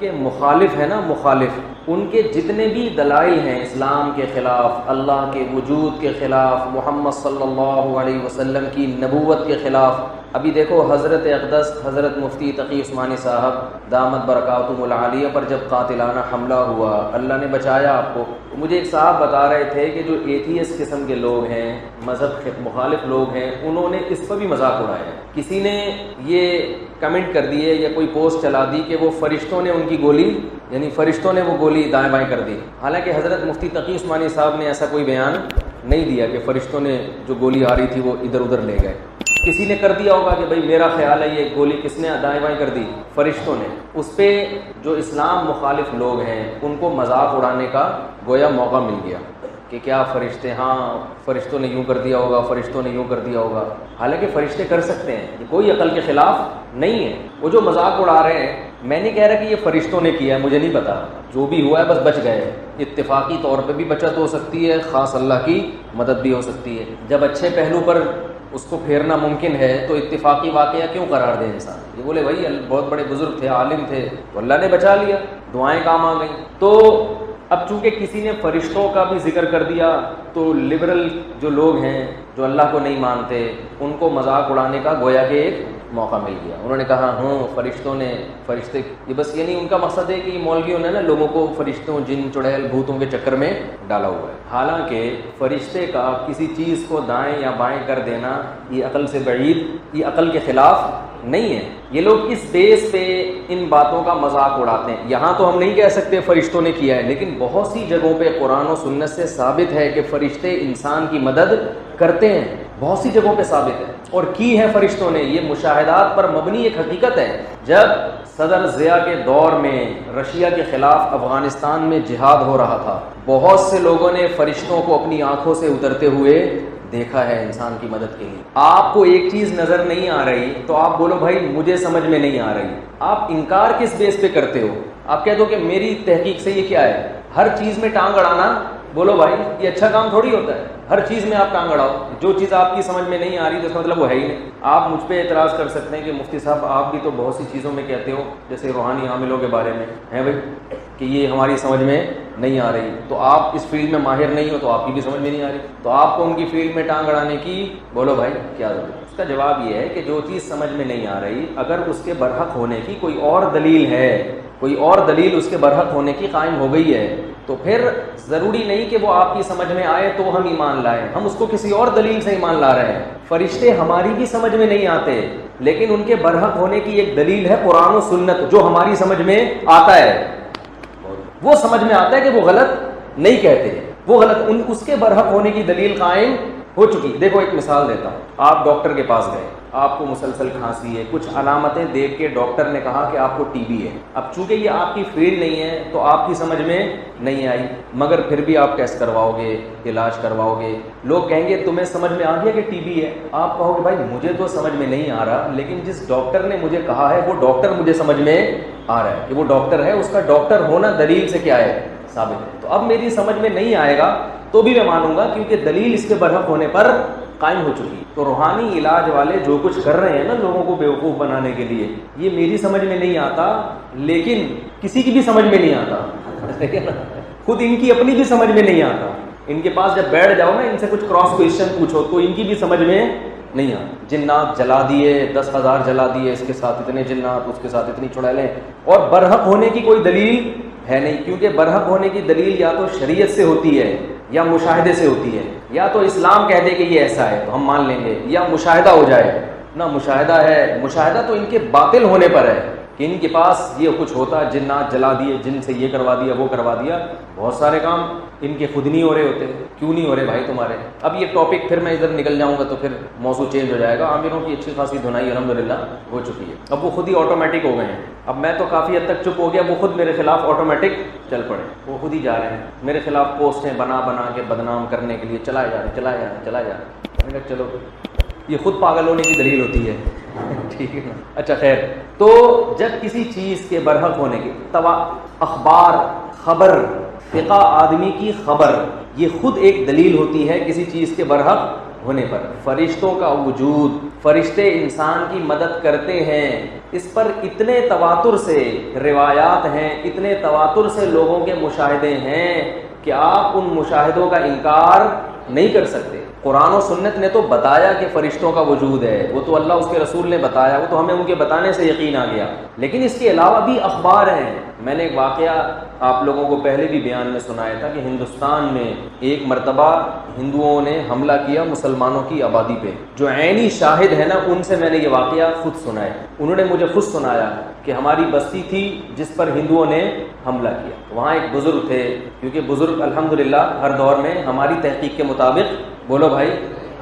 کے مخالف ہیں نا، مخالف، ان کے جتنے بھی دلائل ہیں اسلام کے خلاف، اللہ کے وجود کے خلاف، محمد صلی اللہ علیہ وسلم کی نبوت کے خلاف. ابھی دیکھو حضرت اقدس حضرت مفتی تقی عثمانی صاحب دامت برکاتہم العالیہ پر جب قاتلانہ حملہ ہوا، اللہ نے بچایا آپ کو. مجھے ایک صاحب بتا رہے تھے کہ جو ایتھیسٹ قسم کے لوگ ہیں، مذہب مخالف لوگ ہیں، انہوں نے اس پر بھی مذاق اڑایا. کسی نے یہ کمنٹ کر دیے یا کوئی پوسٹ چلا دی کہ وہ فرشتوں نے ان کی گولی، یعنی فرشتوں نے وہ گولی دائیں بائیں کر دی. حالانکہ حضرت مفتی تقی عثمانی صاحب نے ایسا کوئی بیان نہیں دیا کہ فرشتوں نے جو گولی آ رہی تھی وہ ادھر ادھر لے گئے. کسی نے کر دیا ہوگا کہ بھائی میرا خیال ہے یہ گولی کس نے دائیں بائیں کر دی؟ فرشتوں نے. اس پہ جو اسلام مخالف لوگ ہیں ان کو مذاق اڑانے کا گویا موقع مل گیا کہ کیا فرشتے، ہاں فرشتوں نے یوں کر دیا ہوگا، فرشتوں نے یوں کر دیا ہوگا. حالانکہ فرشتے کر سکتے ہیں، یہ کوئی عقل کے خلاف نہیں ہے. وہ جو مذاق اڑا رہے ہیں، میں نہیں کہہ رہا کہ یہ فرشتوں نے کیا ہے، مجھے نہیں پتا، جو بھی ہوا ہے بس بچ گئے. اتفاقی طور پہ بھی بچت ہو سکتی ہے، خاص اللہ کی مدد بھی ہو سکتی ہے. جب اچھے پہلو پر اس کو پھیرنا ممکن ہے تو اتفاقی واقعہ کیوں قرار دے انسان؟ یہ بولے بھائی بہت بڑے بزرگ تھے، عالم تھے، تو اللہ نے بچا لیا، دعائیں کام آ گئیں. تو اب چونکہ کسی نے فرشتوں کا بھی ذکر کر دیا تو لبرل جو لوگ ہیں جو اللہ کو نہیں مانتے ان کو مذاق اڑانے کا گویا کہ ایک موقع مل گیا. انہوں نے کہا فرشتوں نے، فرشتے، یہ بس یعنی ان کا مقصد ہے کہ مولویوں نے نا لوگوں کو فرشتوں، جن، چڑیل، بھوتوں کے چکر میں ڈالا ہوا ہے. حالانکہ فرشتے کا کسی چیز کو دائیں یا بائیں کر دینا یہ عقل سے بعید، یہ عقل کے خلاف نہیں ہے. یہ لوگ اس بیس پہ ان باتوں کا مذاق اڑاتے ہیں. یہاں تو ہم نہیں کہہ سکتے فرشتوں نے کیا ہے، لیکن بہت سی جگہوں پہ قرآن و سنت سے ثابت ہے کہ فرشتے انسان کی مدد کرتے ہیں. بہت سی جگہوں پہ ثابت ہے اور کی ہے فرشتوں نے. یہ مشاہدات پر مبنی ایک حقیقت ہے. جب صدر ضیاء کے دور میں رشیا کے خلاف افغانستان میں جہاد ہو رہا تھا، بہت سے لوگوں نے فرشتوں کو اپنی آنکھوں سے اترتے ہوئے دیکھا ہے انسان کی مدد کے لیے. آپ کو ایک چیز نظر نہیں آ رہی تو آپ بولو بھائی مجھے سمجھ میں نہیں آ رہی. آپ انکار کس بیس پہ کرتے ہو؟ آپ کہہ دو کہ میری تحقیق سے یہ کیا ہے. ہر چیز میں ٹانگ اڑانا، بولو بھائی یہ اچھا کام تھوڑی ہوتا ہے. ہر چیز میں آپ ٹانگ اڑاؤ، جو چیز آپ کی سمجھ میں نہیں آ رہی تو اس کا مطلب وہ ہے ہی نہیں. آپ مجھ پہ اعتراض کر سکتے ہیں کہ مفتی صاحب آپ بھی تو بہت سی چیزوں میں کہتے ہو، جیسے روحانی عاملوں کے بارے میں ہیں بھائی کہ یہ ہماری سمجھ میں نہیں آ رہی، تو آپ اس فیلڈ میں ماہر نہیں ہو تو آپ کی بھی سمجھ میں نہیں آ رہی، تو آپ کو ان کی فیلڈ میں ٹانگ اڑانے کی بولو بھائی کیا ضرورت. اس کا جواب یہ ہے کہ جو چیز سمجھ میں نہیں آ رہی اگر اس کے برحق ہونے کی کوئی اور دلیل ہے، کوئی اور دلیل اس کے برحق ہونے کی قائم ہو گئی ہے، تو پھر ضروری نہیں کہ وہ آپ کی سمجھ میں آئے تو ہم ایمان لائیں. ہم اس کو کسی اور دلیل سے ایمان لا رہے ہیں. فرشتے ہماری بھی سمجھ میں نہیں آتے، لیکن ان کے برحق ہونے کی ایک دلیل ہے قرآن و سنت، جو ہماری سمجھ میں آتا ہے. وہ سمجھ میں آتا ہے کہ وہ غلط نہیں کہتے، وہ غلط، اس کے برحق ہونے کی دلیل قائم ہو چکی. دیکھو ایک مثال دیتا ہوں. آپ ڈاکٹر کے پاس گئے، آپ کو مسلسل کھانسی ہے، کچھ علامتیں دیکھ کے ڈاکٹر نے کہا کہ آپ کو ٹی بی ہے. اب چونکہ یہ آپ کی فیلڈ نہیں ہے تو آپ کی سمجھ میں نہیں آئی، مگر پھر بھی آپ ٹیسٹ کرواؤ گے، علاج کرواؤ گے. لوگ کہیں گے تمہیں سمجھ میں آ گیا کہ ٹی بی ہے. آپ کہو گے بھائی مجھے تو سمجھ میں نہیں آ رہا، لیکن جس ڈاکٹر نے مجھے کہا ہے وہ ڈاکٹر مجھے سمجھ میں آ رہا ہے کہ وہ ڈاکٹر ہے، اس کا ڈاکٹر ہونا دلیل سے کیا ہے؟ ثابت ہے. تو اب میری سمجھ میں نہیں آئے گا تو بھی میں مانوں گا کیونکہ دلیل اس کے برحق ہونے پر قائم ہو چکی. تو روحانی علاج والے جو کچھ کر رہے ہیں نا لوگوں کو بیوقوف بنانے کے لیے، یہ میری سمجھ میں نہیں آتا، لیکن کسی کی بھی سمجھ میں نہیں آتا. خود ان کی اپنی بھی سمجھ میں نہیں آتا. ان کے پاس جب بیٹھ جاؤ نا، ان سے کچھ کراس کویشچن پوچھو تو ان کی بھی سمجھ میں نہیں آتا. جنات جلا دیے، 10,000 جلا دیے، اس کے ساتھ اتنے جنات، اس کے ساتھ اتنی چڑیلیں، اور برحق ہونے کی کوئی دلیل ہے نہیں. کیونکہ برحق ہونے کی دلیل یا تو شریعت سے ہوتی ہے یا مشاہدے سے ہوتی ہے. یا تو اسلام کہہ دے کہ یہ ایسا ہے تو ہم مان لیں گے، یا مشاہدہ ہو جائے. نہ مشاہدہ ہے، مشاہدہ تو ان کے باطل ہونے پر ہے کہ ان کے پاس یہ کچھ ہوتا، جنات جلا دیے، جن سے یہ کروا دیا، وہ کروا دیا. بہت سارے کام ان کے خود نہیں ہو رہے ہوتے. کیوں نہیں ہو رہے بھائی تمہارے؟ اب یہ ٹاپک پھر میں ادھر نکل جاؤں گا تو پھر موضوع چینج ہو جائے گا. عامروں کی اچھی خاصی دھنائی الحمدللہ ہو چکی ہے، اب وہ خود ہی آٹومیٹک ہو گئے ہیں. اب میں تو کافی حد تک چپ ہو گیا، وہ خود میرے خلاف آٹومیٹک چل پڑے، وہ خود ہی جا رہے ہیں میرے خلاف پوسٹیں بنا بنا کے بدنام کرنے کے لیے چلائے جا رہے ہیں. میں نے کہا چلو یہ خود پاگل ہونے کی دلیل ہوتی ہے. ٹھیک ہے نا؟ اچھا خیر. تو جب کسی چیز کے برحق ہونے کی اخبار، خبر، فقہ آدمی کی خبر، یہ خود ایک دلیل ہوتی ہے کسی چیز کے برحق ہونے پر. فرشتوں کا وجود، فرشتے انسان کی مدد کرتے ہیں، اس پر اتنے تواتر سے روایات ہیں، اتنے تواتر سے لوگوں کے مشاہدے ہیں کہ آپ ان مشاہدوں کا انکار نہیں کر سکتے۔ قرآن و سنت نے تو بتایا کہ فرشتوں کا وجود ہے، وہ تو اللہ اس کے رسول نے بتایا، وہ تو ہمیں ان کے بتانے سے یقین آ گیا، لیکن اس کے علاوہ بھی اخبار ہیں۔ میں نے ایک واقعہ آپ لوگوں کو پہلے بھی بیان میں سنایا تھا کہ ہندوستان میں ایک مرتبہ ہندوؤں نے حملہ کیا مسلمانوں کی آبادی پہ، جو عینی شاہد ہے نا ان سے میں نے یہ واقعہ خود سنا ہے۔ انہوں نے مجھے خود سنایا کہ ہماری بستی تھی جس پر ہندوؤں نے حملہ کیا، وہاں ایک بزرگ تھے، کیونکہ بزرگ الحمدللہ ہر دور میں ہماری تحقیق کے مطابق، بولو بھائی،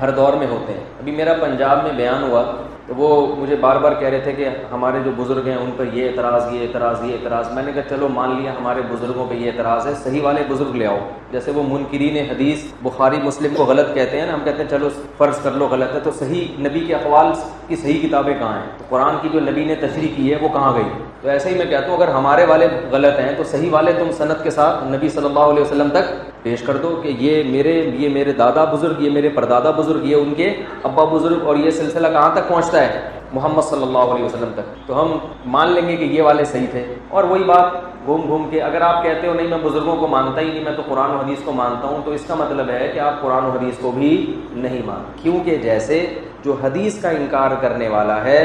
ہر دور میں ہوتے ہیں۔ ابھی میرا پنجاب میں بیان ہوا تو وہ مجھے بار بار کہہ رہے تھے کہ ہمارے جو بزرگ ہیں ان پر یہ اعتراض، یہ اعتراض، یہ اعتراض۔ میں نے کہا چلو مان لیا ہمارے بزرگوں پہ یہ اعتراض ہے، صحیح والے بزرگ لے آؤ۔ جیسے وہ منکرین حدیث بخاری مسلم کو غلط کہتے ہیں نا، ہم کہتے ہیں چلو فرض کر لو غلط ہے، تو صحیح نبی کے اقوال کی صحیح کتابیں کہاں ہیں؟ تو قرآن کی جو نبی نے تشریح کی ہے وہ کہاں گئی؟ تو ایسے ہی میں کہتا ہوں اگر ہمارے والے غلط ہیں تو صحیح والے تم سند کے ساتھ نبی صلی اللہ علیہ وسلم تک پیش کر دو کہ یہ میرے دادا بزرگ، یہ میرے پردادا بزرگ، یہ ان کے ابا بزرگ، اور یہ سلسلہ کہاں تک پہنچتا ہے؟ محمد صلی اللہ علیہ وسلم تک۔ تو ہم مان لیں گے کہ یہ والے صحیح تھے۔ اور وہی بات گھوم گھوم کے اگر آپ کہتے ہو نہیں میں بزرگوں کو مانتا ہی نہیں، میں تو قرآن و حدیث کو مانتا ہوں، تو اس کا مطلب ہے کہ آپ قرآن و حدیث کو بھی نہیں مانتے، کیونکہ جیسے جو حدیث کا انکار کرنے والا ہے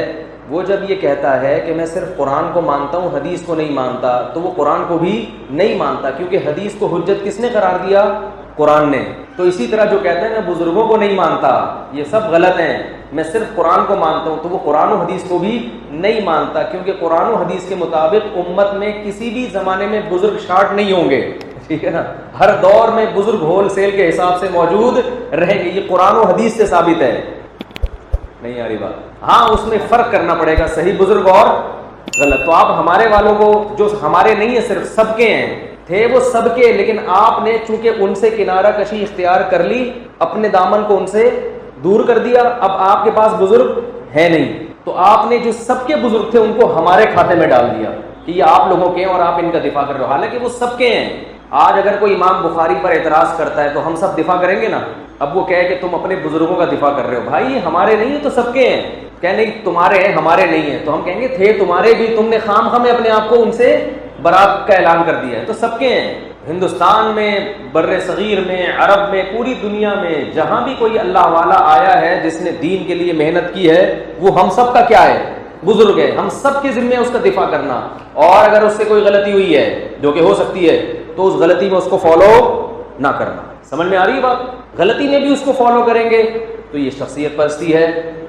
وہ جب یہ کہتا ہے کہ میں صرف قرآن کو مانتا ہوں حدیث کو نہیں مانتا، تو وہ قرآن کو بھی نہیں مانتا، کیونکہ حدیث کو حجت کس نے قرار دیا؟ قرآن نے۔ تو اسی طرح جو کہتے ہیں میں بزرگوں کو نہیں مانتا، یہ سب غلط ہیں، میں صرف قرآن کو مانتا ہوں، تو وہ قرآن و حدیث کو بھی نہیں مانتا، کیونکہ قرآن و حدیث کے مطابق امت میں کسی بھی زمانے میں بزرگ شارٹ نہیں ہوں گے، ٹھیک ہے نا، ہر دور میں بزرگ ہول سیل کے حساب سے موجود رہیں گے، یہ قرآن و حدیث سے ثابت ہے۔ نہیں آ رہی بات؟ ہاں اس میں فرق کرنا پڑے گا، صحیح بزرگ اور غلط۔ تو آپ ہمارے والوں کو، جو ہمارے نہیں ہیں صرف سب کے ہیں، تھے وہ سب کے، لیکن آپ نے چونکہ ان سے کنارہ کشی اختیار کر لی، اپنے دامن کو ان سے دور کر دیا، اب آپ کے پاس بزرگ ہے نہیں، تو آپ نے جو سب کے بزرگ تھے ان کو ہمارے کھاتے میں ڈال دیا کہ یہ آپ لوگوں کے ہیں اور آپ ان کا دفاع کر رہے ہو، حالانکہ وہ سب کے ہیں۔ آج اگر کوئی امام بخاری پر اعتراض کرتا ہے تو ہم سب دفاع کریں گے نا، اب وہ کہے کہ تم اپنے بزرگوں کا دفاع کر رہے ہو، بھائی یہ ہمارے نہیں ہیں تو سب کے ہیں، کہ نہیں تمہارے ہیں ہمارے نہیں ہیں، تو ہم کہیں گے تھے تمہارے بھی، تم نے خام خواہ میں اپنے آپ کو ان سے برات کا اعلان کر دیا ہے، تو سب کے ہیں۔ ہندوستان میں، بر صغیر میں، عرب میں، پوری دنیا میں جہاں بھی کوئی اللہ والا آیا ہے جس نے دین کے لیے محنت کی ہے، وہ ہم سب کا کیا ہے؟ بزرگ ہے، ہم سب کے ذمہ اس کا دفاع کرنا، اور اگر اس سے کوئی غلطی ہوئی ہے جو کہ ہو سکتی ہے تو اس غلطی میں اس کو فالو نہ کرنا۔ سمجھ میں آ رہی ہے بات؟ غلطی میں بھی اس کو فالو کریں گے تو یہ شخصیت پرستی ہے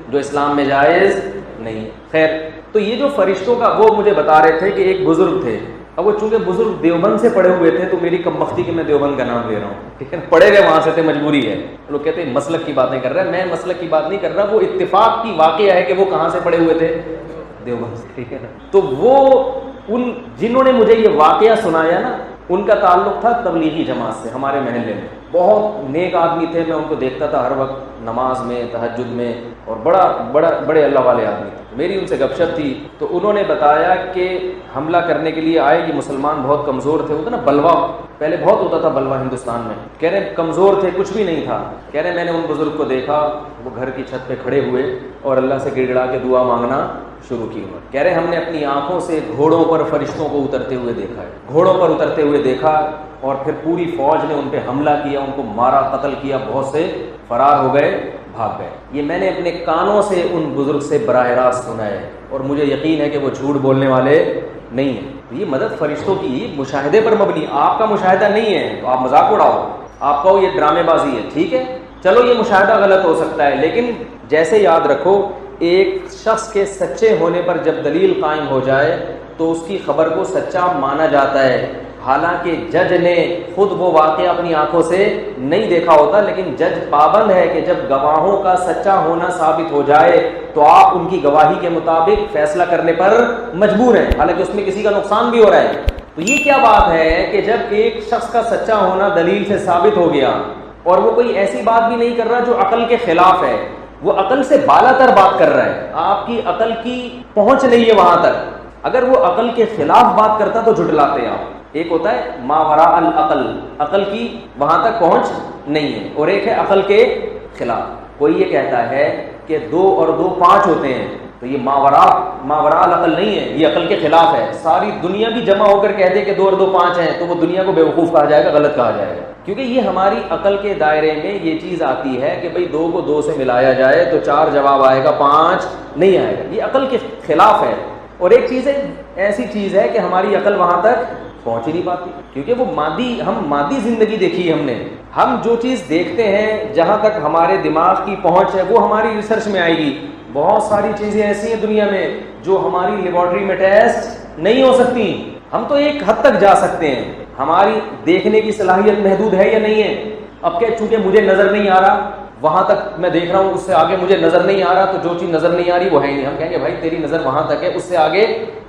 جو اسلام میں جائز نہیں۔ خیر، تو یہ جو فرشتوں کا، وہ مجھے بتا رہے تھے کہ ایک بزرگ تھے، اب وہ چونکہ بزرگ دیوبند سے پڑھے ہوئے تھے تو میری کم بختی کہ میں دیوبند کا نام لے رہا ہوں، ٹھیک ہے، پڑھے ہوئے وہاں سے تھے، مجبوری ہے۔ لوگ کہتے ہیں مسلک کی باتیں کر رہے ہیں، میں مسلک کی بات نہیں کر رہا، وہ اتفاق کی واقعہ ہے کہ وہ کہاں سے پڑھے ہوئے تھے؟ دیوبند سے، ٹھیک ہے نا۔ تو وہ ان جنہوں نے مجھے یہ واقعہ سنایا نا، ان کا تعلق تھا تبلیغی جماعت سے، ہمارے محلے میں بہت نیک آدمی تھے، میں ان کو دیکھتا تھا ہر وقت نماز میں، تہجد میں، اور بڑے اللہ والے آدمی تھے۔ میری ان سے گپ شپ تھی تو انہوں نے بتایا کہ حملہ کرنے کے لیے آئے، یہ مسلمان بہت کمزور تھے، ہوتا نا بلوا، پہلے بہت ہوتا تھا بلوا ہندوستان میں، کہہ رہے کمزور تھے، کچھ بھی نہیں تھا، کہہ رہے میں نے ان بزرگ کو دیکھا، وہ گھر کی چھت پہ کھڑے ہوئے اور اللہ سے گڑ گڑا کے دعا مانگنا شروع کی۔ کہہ رہے ہم نے اپنی آنکھوں سے گھوڑوں پر فرشتوں کو اترتے ہوئے دیکھا ہے، گھوڑوں پر اترتے ہوئے دیکھا، اور پھر پوری فوج نے ان پہ حملہ کیا، ان کو مارا، قتل کیا، بہت سے فرار ہو گئے، بھاگ گئے۔ یہ میں نے اپنے کانوں سے ان بزرگ سے براہ راست سنا ہے، اور مجھے یقین ہے کہ وہ جھوٹ بولنے والے نہیں ہیں۔ تو یہ مدد فرشتوں کی مشاہدے پر مبنی، آپ کا مشاہدہ نہیں ہے تو آپ مذاق اڑاؤ، آپ کہو یہ ڈرامے بازی ہے، ٹھیک ہے، چلو یہ مشاہدہ غلط ہو سکتا ہے، لیکن جیسے یاد رکھو ایک شخص کے سچے ہونے پر جب دلیل قائم ہو جائے تو اس کی خبر کو سچا مانا جاتا ہے، حالانکہ جج نے خود وہ واقعہ اپنی آنکھوں سے نہیں دیکھا ہوتا، لیکن جج پابند ہے کہ جب گواہوں کا سچا ہونا ثابت ہو جائے تو آپ ان کی گواہی کے مطابق فیصلہ کرنے پر مجبور ہیں، حالانکہ اس میں کسی کا نقصان بھی ہو رہا ہے۔ تو یہ کیا بات ہے کہ جب ایک شخص کا سچا ہونا دلیل سے ثابت ہو گیا، اور وہ کوئی ایسی بات بھی نہیں کر رہا جو عقل کے خلاف ہے، وہ عقل سے بالا تر بات کر رہا ہے، آپ کی عقل کی پہنچ نہیں ہے وہاں تک، اگر وہ عقل کے خلاف بات کرتا تو جھٹلاتے آپ۔ ایک ہوتا ہے ما وراء العقل، عقل کی وہاں تک پہنچ نہیں ہے، اور ایک ہے عقل کے خلاف۔ کوئی یہ کہتا ہے کہ 2 اور 2 5 ہوتے ہیں، تو یہ ما وراء ماوراء العقل نہیں ہے، یہ عقل کے خلاف ہے. ساری دنیا بھی جمع ہو کر کہہ دے کہ 2 اور 2 5 ہیں تو وہ دنیا کو بیوقوف کہا جائے گا، غلط کہا جائے گا، کیونکہ یہ ہماری عقل کے دائرے میں یہ چیز آتی ہے کہ بھئی 2 کو 2 سے ملایا جائے تو 4 جواب آئے گا، 5 نہیں آئے گا. یہ عقل کے خلاف ہے. اور ایک چیز ہے، ایسی چیز ہے کہ ہماری عقل وہاں تک پہنچ ہی نہیں پاتی، کیونکہ وہ ہم مادی زندگی دیکھی ہے ہم نے. ہم جو چیز دیکھتے ہیں، جہاں تک ہمارے دماغ کی پہنچ ہے وہ ہماری ریسرچ میں آئے گی. بہت ساری چیزیں ایسی ہیں دنیا میں جو ہماری لیبارٹری میں ٹیسٹ نہیں ہو سکتی. ہم تو ایک حد تک جا سکتے ہیں، ہماری دیکھنے کی صلاحیت محدود ہے یا نہیں ہے. اب کہ چونکہ مجھے نظر نہیں آ رہا، وہاں تک میں دیکھ رہا ہوں، اس سے آگے مجھے نظر نہیں آ رہا، تو جو چیز نظر نہیں آ رہی وہ ہے ہی نہیں. ہم کہیں گے بھائی تیری نظر وہاں تک ہے، اس سے آگے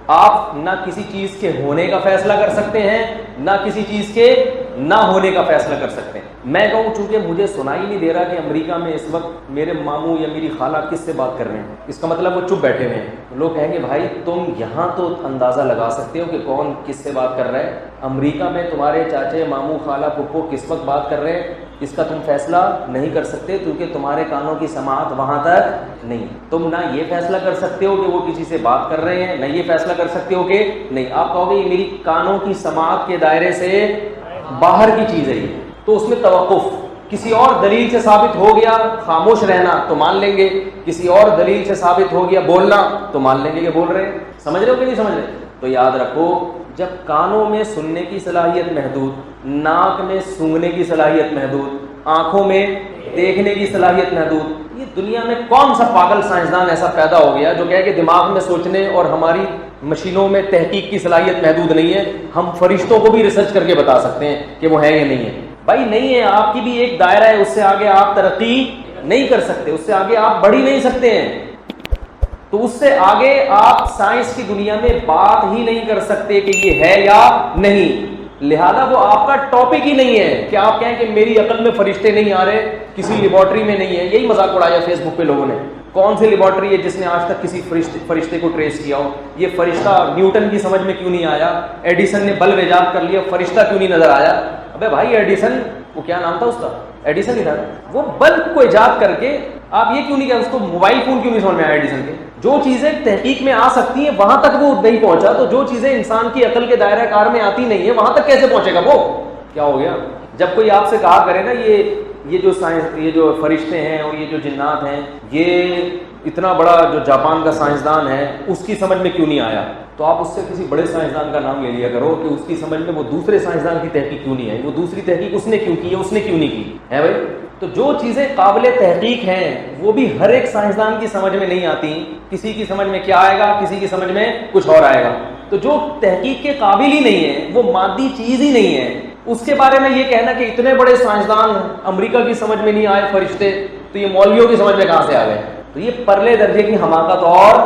آپ نہ کسی چیز کے ہونے کا فیصلہ کر سکتے ہیں، نہ کسی چیز کے نہ ہونے کا فیصلہ کر سکتے ہیں. میں کہوں چونکہ مجھے سنائی نہیں دے رہا کہ امریکہ میں اس وقت میرے ماموں یا میری خالہ کس سے بات کر رہے ہیں، اس کا مطلب وہ چپ بیٹھے ہوئے ہیں. لوگ کہیں گے بھائی تم یہاں تو اندازہ لگا سکتے ہو کہ کون کس سے بات کر رہا ہے، امریکہ میں تمہارے چاچے ماموں خالہ پھپھو کس وقت بات کر رہے ہیں اس کا تم فیصلہ نہیں کر سکتے، کیونکہ تمہارے کانوں کی سماعت وہاں تک نہیں. تم نہ یہ فیصلہ کر سکتے ہو کہ وہ کسی سے بات کر رہے ہیں، نہ یہ فیصلہ کر سکتے ہو کہ نہیں. آپ کہو گے یہ میری کانوں کی سماعت کے دائرے سے باہر کی چیز ہے، یہ تو اس میں توقف کسی اور دلیل سے ثابت ہو گیا. خاموش رہنا تو مان لیں گے، کسی اور دلیل سے ثابت ہو گیا بولنا تو مان لیں گے کہ بول رہے ہیں. سمجھ رہے ہو کہ نہیں سمجھ رہے؟ تو یاد رکھو، جب کانوں میں سننے کی صلاحیت محدود، ناک میں سونگھنے کی صلاحیت محدود، آنکھوں میں دیکھنے کی صلاحیت محدود، یہ دنیا میں کون سا پاگل سائنسدان ایسا پیدا ہو گیا جو کہے کہ دماغ میں سوچنے اور ہماری مشینوں میں تحقیق کی صلاحیت محدود نہیں ہے، ہم فرشتوں کو بھی ریسرچ کر کے بتا سکتے ہیں کہ وہ ہیں یا نہیں ہے. بھائی نہیں ہے، آپ کی بھی ایک دائرہ ہے، اس سے آگے آپ ترقی نہیں کر سکتے، اس سے آگے آپ بڑھ ہی نہیں سکتے ہیں. تو اس سے آگے آپ سائنس کی دنیا میں بات ہی نہیں کر سکتے کہ یہ ہے یا نہیں. لہذا وہ آپ کا ٹاپک ہی نہیں ہے کہ آپ کہیں کہ میری عقل میں فرشتے نہیں آ رہے، کسی لیبارٹری میں نہیں ہے. یہی مذاق اڑایا فیس بک پہ لوگوں نے. کون سی لیبارٹری ہے جس نے آج تک کسی فرشتے کو ٹریس کیا ہو؟ یہ فرشتہ نیوٹن کی سمجھ میں کیوں نہیں آیا؟ ایڈیسن نے بلب ایجاد کر لیا، فرشتہ کیوں نہیں نظر آیا؟ ابے بھائی ایڈیسن، وہ کیا نام تھا اس کا؟ ایڈیسن ہی تھا. وہ بلب کو ایجاد کر کے آپ یہ کیوں نہیں کہا اس کو موبائل فون کیوں نہیں سمجھ میں آیا ایڈیسن کے؟ جو چیزیں تحقیق میں آ سکتی ہیں وہاں تک وہ نہیں پہنچا، تو جو چیزیں انسان کی عقل کے دائرہ کار میں آتی نہیں ہے وہاں تک کیسے پہنچے گا وہ؟ کیا ہو گیا؟ جب کوئی آپ سے کہا کرے نا یہ جو سائنس، یہ جو فرشتے ہیں اور یہ جو جنات ہیں، یہ اتنا بڑا جو جاپان کا سائنسدان ہے اس کی سمجھ میں کیوں نہیں آیا، تو آپ اس سے کسی بڑے سائنسدان کا نام لے لیا کرو کہ اس کی سمجھ میں وہ دوسرے سائنسدان کی تحقیق کیوں نہیں آئی، وہ دوسری تحقیق اس نے کیوں کی ہے، اس نے کیوں نہیں کی ہے بھائی. تو جو چیزیں قابل تحقیق ہیں وہ بھی ہر ایک سائنسدان کی سمجھ میں نہیں آتی. کسی کی سمجھ میں کیا آئے گا، کسی کی سمجھ میں کچھ اور آئے گا. تو جو تحقیق کے قابل ہی نہیں ہے، وہ مادی چیز ہی نہیں ہے، اس کے بارے میں یہ کہنا کہ اتنے بڑے سائنسدان امریکہ کی سمجھ میں نہیں آئے فرشتے، تو یہ مولویوں کی سمجھ میں کہاں سے آ گئے؟ تو یہ پرلے درجے کی حماقت اور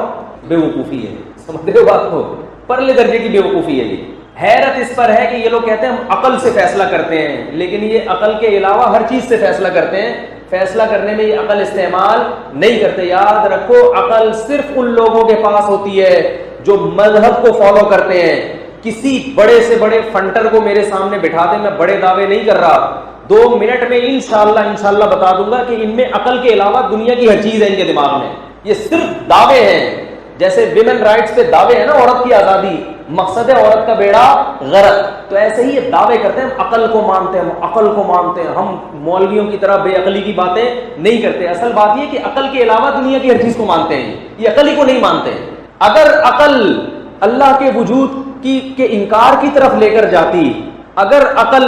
بیوقوفی ہے. سمجھ رہے ہو بات کو؟ پرلے درجے کی بیوقوفی ہے. یہ حیرت اس پر ہے کہ یہ لوگ کہتے ہیں ہم عقل سے فیصلہ کرتے ہیں، لیکن یہ عقل کے علاوہ ہر چیز سے فیصلہ کرتے ہیں. فیصلہ کرنے میں یہ عقل استعمال نہیں کرتے. یاد رکھو، عقل صرف ان لوگوں کے پاس ہوتی ہے جو مذہب کو فالو کرتے ہیں. کسی بڑے سے بڑے فنٹر کو میرے سامنے بٹھا دیں، میں بڑے دعوے نہیں کر رہا، 2 منٹ میں انشاءاللہ بتا دوں گا کہ ان میں عقل کے علاوہ دنیا کی ہر چیز ہے ان کے دماغ میں. یہ صرف دعوے ہیں. جیسے ویمن رائٹس پہ دعوے ہیں نا، عورت کی آزادی، مقصد ہے عورت کا بیڑا غرق، تو ایسے ہی یہ دعوے کرتے ہیں ہم عقل کو مانتے ہیں، ہم عقل کو مانتے ہیں. ہم مولویوں کی طرح بے عقلی کی باتیں نہیں کرتے. اصل بات یہ کہ عقل کے علاوہ دنیا کی ہر چیز کو مانتے ہیں، یہ عقل ہی کو نہیں مانتے. اگر عقل اللہ کے وجود کے انکار کی طرف لے کر جاتی، اگر عقل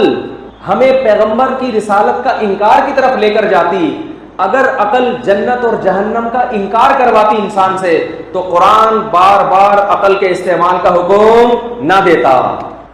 ہمیں پیغمبر کی رسالت کا انکار کی طرف لے کر جاتی، اگر عقل جنت اور جہنم کا انکار کرواتی انسان سے، تو قرآن بار بار عقل کے استعمال کا حکم نہ دیتا.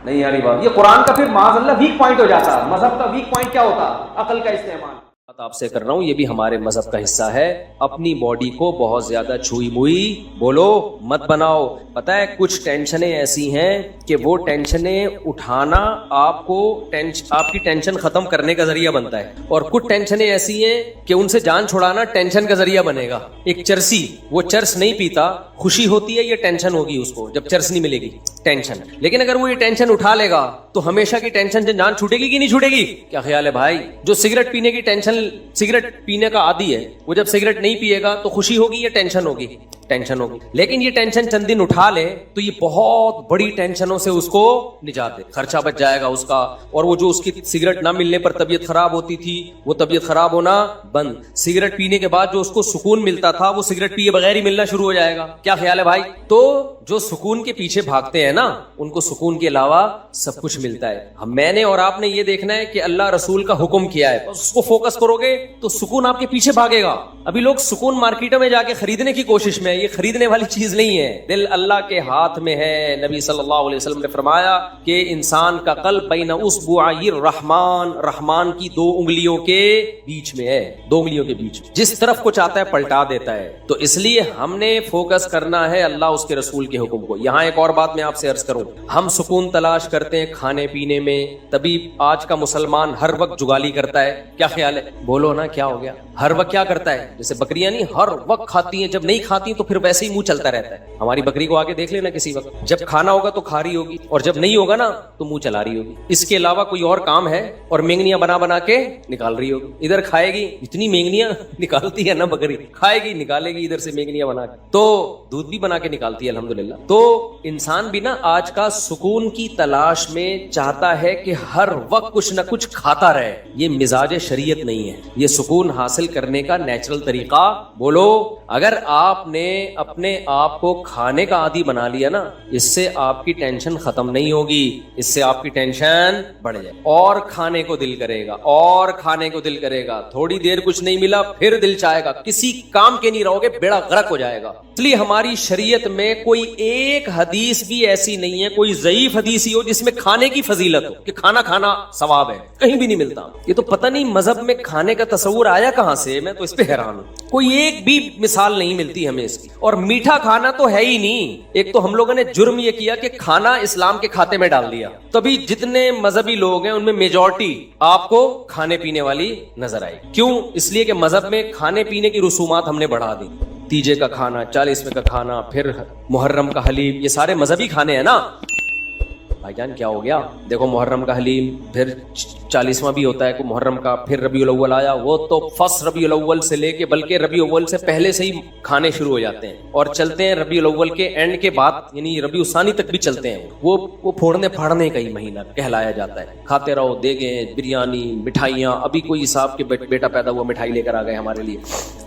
نہیں یاری بات، یہ قرآن کا پھر معاذ اللہ ویک پوائنٹ ہو جاتا. مذہب کا ویک پوائنٹ کیا ہوتا؟ عقل کا استعمال. آپ سے کر رہا ہوں، یہ بھی ہمارے مذہب کا حصہ ہے. اپنی باڈی کو بہت زیادہ چھوئی موئی بولو مت بناؤ. پتہ ہے کچھ ٹینشنیں ایسی ہیں کہ وہ ٹینشنیں اٹھانا آپ کی ٹینشن ختم کرنے کا ذریعہ بنتا ہے، اور کچھ ٹینشنیں ایسی ہیں کہ ان سے جان چھڑانا ٹینشن کا ذریعہ بنے گا. ایک چرسی، وہ چرس نہیں پیتا، خوشی ہوتی ہے یہ ٹینشن ہوگی اس کو جب چرس نہیں ملے گی، ٹینشن. لیکن اگر وہ یہ ٹینشن اٹھا لے گا تو ہمیشہ کی ٹینشن سے جان چھوٹے گی کہ نہیں چھوٹے گی؟ کیا خیال ہے بھائی؟ جو سگریٹ پینے کی ٹینشن، سگریٹ پینے کا عادی ہے، وہ جب سگریٹ نہیں پیے گا تو خوشی ہوگی یا ٹینشن ہوگی؟ ٹینشن ہوگی. لیکن یہ ٹینشن چند دن اٹھا لے تو یہ بہت بڑی ٹینشنوں سے اس کو نجات دے, خرچہ بچ جائے گا اس کا, اور وہ جو اس کی سگریٹ نہ ملنے پر طبیعت خراب ہوتی تھی وہ طبیعت خراب ہونا بند, سگریٹ پینے کے بعد جو اس کو سکون ملتا تھا وہ سگریٹ پیے بغیر ہی ملنا شروع ہو جائے گا. کیا خیال ہے بھائی؟ تو جو سکون کے پیچھے بھاگتے ہیں نا ان کو سکون کے علاوہ سب کچھ ملتا ہے. میں نے اور آپ نے یہ دیکھنا ہے کہ اللہ رسول کا حکم کیا ہے, اس کو فوکس کرو گے تو سکون آپ کے پیچھے بھاگے گا. ابھی لوگ سکون مارکیٹوں میں جا کے خریدنے کی کوشش میں, یہ خریدنے والی چیز نہیں ہے, دل اللہ کے ہاتھ میں ہے. نبی صلی اللہ علیہ وسلم نے فرمایا کہ انسان کا قلب بین اصبعی الرحمن, رحمان کی 2 انگلیوں کے بیچ میں ہے, 2 انگلیوں کے بیچ, جس طرف کو چاہتا ہے پلٹا دیتا ہے. تو اس لیے ہم نے فوکس کرنا ہے اللہ اس کے رسول کے حکم کو. یہاں ایک اور بات میں آپ سے عرض کروں, ہم سکون تلاش کرتے ہیں کھانے پینے میں, تبھی آج کا مسلمان ہر وقت جگالی کرتا ہے. کیا خیال ہے؟ بولو نا کیا ہو گیا؟ ہر وقت کیا کرتا ہے؟ جیسے بکریاں نہیں ہر وقت کھاتی ہیں, جب نہیں کھاتی تو پھر ویسے ہی منہ چلتا رہتا ہے. ہماری بکری کو آگے دیکھ لینا کسی وقت, جب کھانا ہوگا تو کھا رہی ہوگی اور جب نہیں ہوگا نا تو منہ چلا رہی ہوگی. اس کے علاوہ کوئی اور کام ہے؟ اور مینگنیاں بنا بنا کے نکال رہی ہوگی. ادھر کھائے گی, اتنی مینگنیاں نکالتی ہے نا بکری, کھائے گی نکالے گی ادھر سے مینگنیاں بنا کے, تو دودھ بھی بنا کے نکالتی ہے الحمدللہ. تو انسان بھی نا آج کا سکون کی تلاش میں چاہتا ہے کہ ہر وقت کچھ نہ کچھ کھاتا رہے. یہ مزاج شریعت نہیں ہے, یہ سکون حاصل کرنے کا نیچرل طریقہ. بولو, اگر آپ نے اپنے آپ کو کھانے کا عادی بنا لیا نا, اس سے آپ کی ٹینشن ختم نہیں ہوگی, اس سے آپ کی ٹینشن بڑھ جائے, اور کھانے کو دل کرے گا, اور کھانے کو دل کرے گا. تھوڑی دیر کچھ نہیں ملا پھر دل چاہے گا, کسی کام کے نہیں رہو گے, بیڑا غرق ہو جائے گا. اس لیے ہماری شریعت میں کوئی ایک حدیث بھی ایسی نہیں ہے, کوئی ضعیف حدیث ہی ہو جس میں کھانے کی فضیلت ہو کہ کھانا کھانا ثواب ہے, کہیں بھی نہیں ملتا. یہ تو پتہ نہیں مذہب میں کھانے کا تصور آیا کہاں سے, میں تو اس پہ حیران ہوں. کوئی ایک بھی مثال نہیں ملتی ہمیں اس کی. اور میٹھا کھانا تو ہے ہی نہیں. ایک تو ہم لوگوں نے جرم یہ کیا کہ کھانا اسلام کے کھاتے میں ڈال دیا, تبھی جتنے مذہبی لوگ ہیں ان میں میجورٹی آپ کو کھانے پینے والی نظر آئی. کیوں؟ اس لیے کہ مذہب میں کھانے پینے کی رسومات ہم نے بڑھا دی. تیجے کا کھانا, 40ویں کا کھانا, پھر محرم کا حلیم, یہ سارے مذہبی کھانے ہیں نا. بھائی جان کیا ہو گیا؟ دیکھو محرم کا حلیم, پھر 40واں بھی ہوتا ہے کو محرم کا, پھر ربیع الاول آیا, وہ تو فرسٹ ربیع الاول سے لے کے بلکہ ربیع الاول سے پہلے سے ہی کھانے شروع ہو جاتے ہیں اور چلتے ہیں ربیع الاول کے اینڈ کے بعد, یعنی ربیع الثانی تک بھی چلتے ہیں. وہ پھوڑنے پھاڑنے کا ہی مہینہ کہلایا جاتا ہے. کھاتے رہو, دیگیں, بریانی, مٹھائیاں. ابھی کوئی صاحب کے بیٹا پیدا ہوا, مٹھائی لے کر آ گئے ہمارے لیے,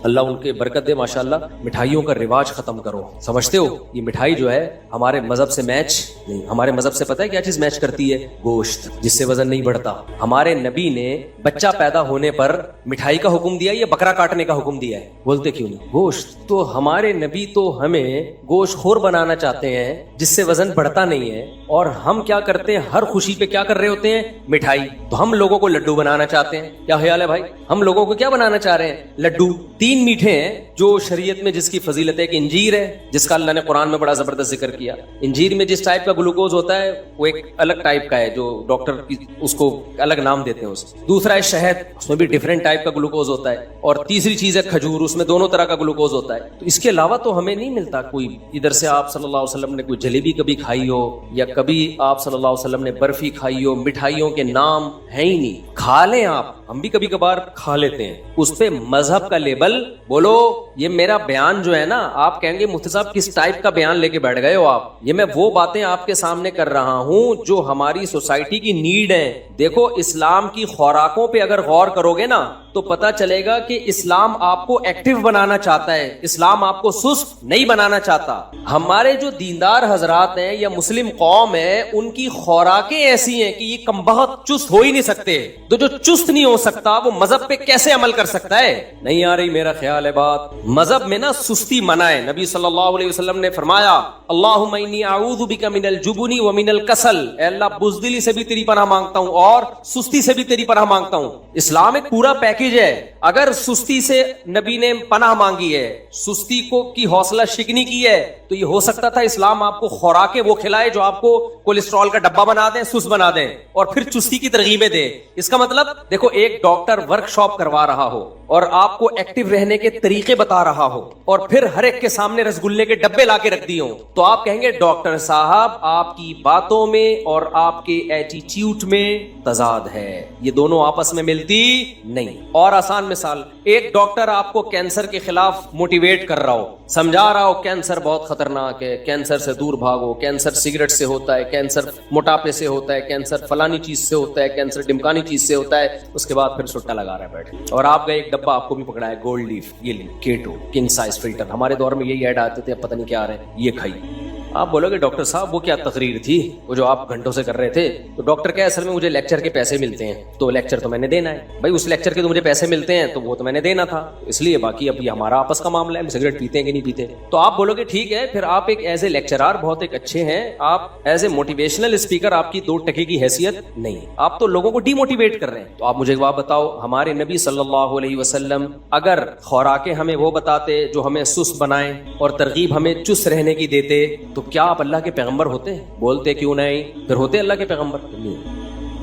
اللہ ان کے برکت دے ماشاءاللہ. مٹھائیوں کا رواج ختم کرو. سمجھتے ہو یہ مٹھائی جو ہے ہمارے مذہب سے میچ نہیں. ہمارے مذہب سے پتہ ہے کیا چیز میچ کرتی ہے؟ گوشت, جس سے وزن نہیں بڑھتا. ہمارے نبی نے بچہ پیدا ہونے پر مٹھائی کا حکم دیا یا بکرا کاٹنے کا حکم دیا ہے؟ بولتے کیوں نہیں؟ گوشت. تو ہمارے نبی تو ہمیں گوشت خور بنانا چاہتے ہیں جس سے وزن بڑھتا نہیں ہے, اور ہم کیا کرتے ہیں ہر خوشی پہ کیا کر رہے ہوتے ہیں؟ مٹھائی. تو ہم لوگوں کو لڈو بنانا چاہتے ہیں. کیا خیال ہے بھائی؟ ہم لوگوں کو کیا بنانا چاہ رہے ہیں؟ لڈو. 3 میٹھے ہیں جو شریعت میں جس کی فضیلت ہے. ایک انجیر ہے جس کا اللہ نے قرآن میں بڑا زبردست ذکر کیا. انجیر میں جس ٹائپ کا گلوکوز ہوتا ہے وہ ایک الگ ٹائپ کا ہے, جو ڈاکٹر اس کو الگ نام دیتے ہیں. دوسرا ہے شہد, اس میں بھی ڈیفرنٹ ٹائپ کا گلوکوز ہوتا ہے. اور تیسری چیز ہے کھجور, اس میں دونوں طرح کا گلوکوز ہوتا ہے. تو اس کے علاوہ تو ہمیں نہیں ملتا کوئی. ادھر سے آپ صلی اللہ علیہ وسلم نے کوئی جلیبی کبھی کھائی ہو, یا کبھی آپ صلی اللہ علیہ وسلم نے برفی کھائی ہو. مٹھائیوں کے نام ہیں ہی نہیں. کھا لیں آپ, ہم بھی کبھی کبھار کھا لیتے ہیں, اس پہ مذہب کا لیبل. بولو یہ میرا بیان جو ہے نا, آپ کہیں گے مفتی صاحب کس ٹائپ کا بیان لے کے بیٹھ گئے ہو آپ. یہ میں وہ باتیں آپ کے سامنے کر رہا ہوں جو ہماری سوسائٹی کی نیڈ ہے. دیکھو اسلام کی خوراکوں پہ اگر غور کرو گے نا تو پتا چلے گا کہ اسلام آپ کو ایکٹیو بنانا چاہتا ہے, اسلام آپ کو سست نہیں بنانا چاہتا. ہمارے جو دیندار حضرات ہیں یا مسلم قوم ہے, ان کی خوراکیں ایسی ہیں کہ یہ کم بہت چست ہو ہی نہیں سکتے. تو جو چست نہیں ہو سکتا وہ مذہب پہ کیسے عمل کر سکتا ہے؟ نہیں آ رہی میرا خیال ہے بات. مذہب میں نا سستی منع ہے. نبی صلی اللہ علیہ وسلم نے فرمایا اللہم انی اعوذ بک من الجبن ومن الکسل, اے اللہ بزدلی سے بھی تیری پناہ مانگتا ہوں اور سستی سے بھی تیری پناہ مانگتا ہوں. اسلام ایک پورا پیکیج ہے. اگر سستی سے نبی نے پناہ مانگی ہے, سستی کو کی حوصلہ شکنی کی ہے, تو یہ ہو سکتا تھا اسلام آپ کو خوراکیں وہ کھلائے جو آپ کو کولیسٹرول کا ڈبہ بنا دیں, سست بنا دیں, اور پھر چستی کی ترغیبیں دے. اس کا مطلب دیکھو ایک ڈاکٹر ورک شاپ کروا رہا ہو اور آپ کو ایکٹیو رہنے کے طریقے بتا رہا ہو, اور پھر ہر ایک کے سامنے رسگلے کے ڈبے لا کے رکھ دیے ہوں, تو آپ کہیں گے ڈاکٹر صاحب آپ کی باتوں میں اور آپ کے ایٹیٹیوڈ میں تضاد ہے, یہ دونوں آپس میں ملتی نہیں. اور آسان مثال، ایک ڈاکٹر آپ کو کینسر کے خلاف موٹیویٹ کر رہا ہو، سمجھا رہا ہو کینسر بہت خطرناک ہے، کینسر سے دور بھاگو، کینسر سگریٹ سے ہوتا ہے، کینسر موٹاپے سے ہوتا ہے، کینسر فلانی چیز سے ہوتا ہے، کینسر ڈمکانی چیز سے ہوتا ہے، اس کے بعد پھر سٹا لگا رہا ہے بیٹھ، اور آپ کا ایک ڈبہ آپ کو بھی پکڑا ہے گولڈ لیف، یہ لی کیٹو کنگ سائز فلٹر، ہمارے دور میں یہی ایڈ آتے تھے، اب پتہ نہیں کیا آ رہے ہیں، یہ کھائیے۔ آپ بولو گے ڈاکٹر صاحب وہ کیا تقریر تھی وہ جو آپ گھنٹوں سے کر رہے تھے؟ تو ڈاکٹر کیا اصل میں مجھے لیکچر کے پیسے ملتے ہیں، تو لیکچر تو میں نے دینا ہے بھائی، اس لیکچر کے تو مجھے پیسے ملتے ہیں تو وہ تو میں نے دینا تھا، اس لیے باقی اب یہ ہمارا آپس کا معاملہ ہے، ہم سگریٹ پیتے ہیں کہ نہیں پیتے۔ تو آپ بولو گے ٹھیک ہے، پھر آپ ایک ایز اے لیکچرار بہت ایک اچھے ہیں، آپ ایز اے موٹیویشنل اسپیکر آپ کی 2 ٹکے کی حیثیت نہیں، آپ تو لوگوں کو ڈی موٹیویٹ کر رہے ہیں۔ تو آپ مجھے ایک بات بتاؤ، ہمارے نبی صلی اللہ علیہ وسلم اگر خوراکیں ہمیں وہ بتاتے جو ہمیں سست بنائیں اور ترغیب ہمیں چست رہنے کی دیتے، تو کیا آپ اللہ کے پیغمبر ہوتے ہیں؟ بولتے کیوں نہیں، پھر ہوتے اللہ کے پیغمبر نہیں۔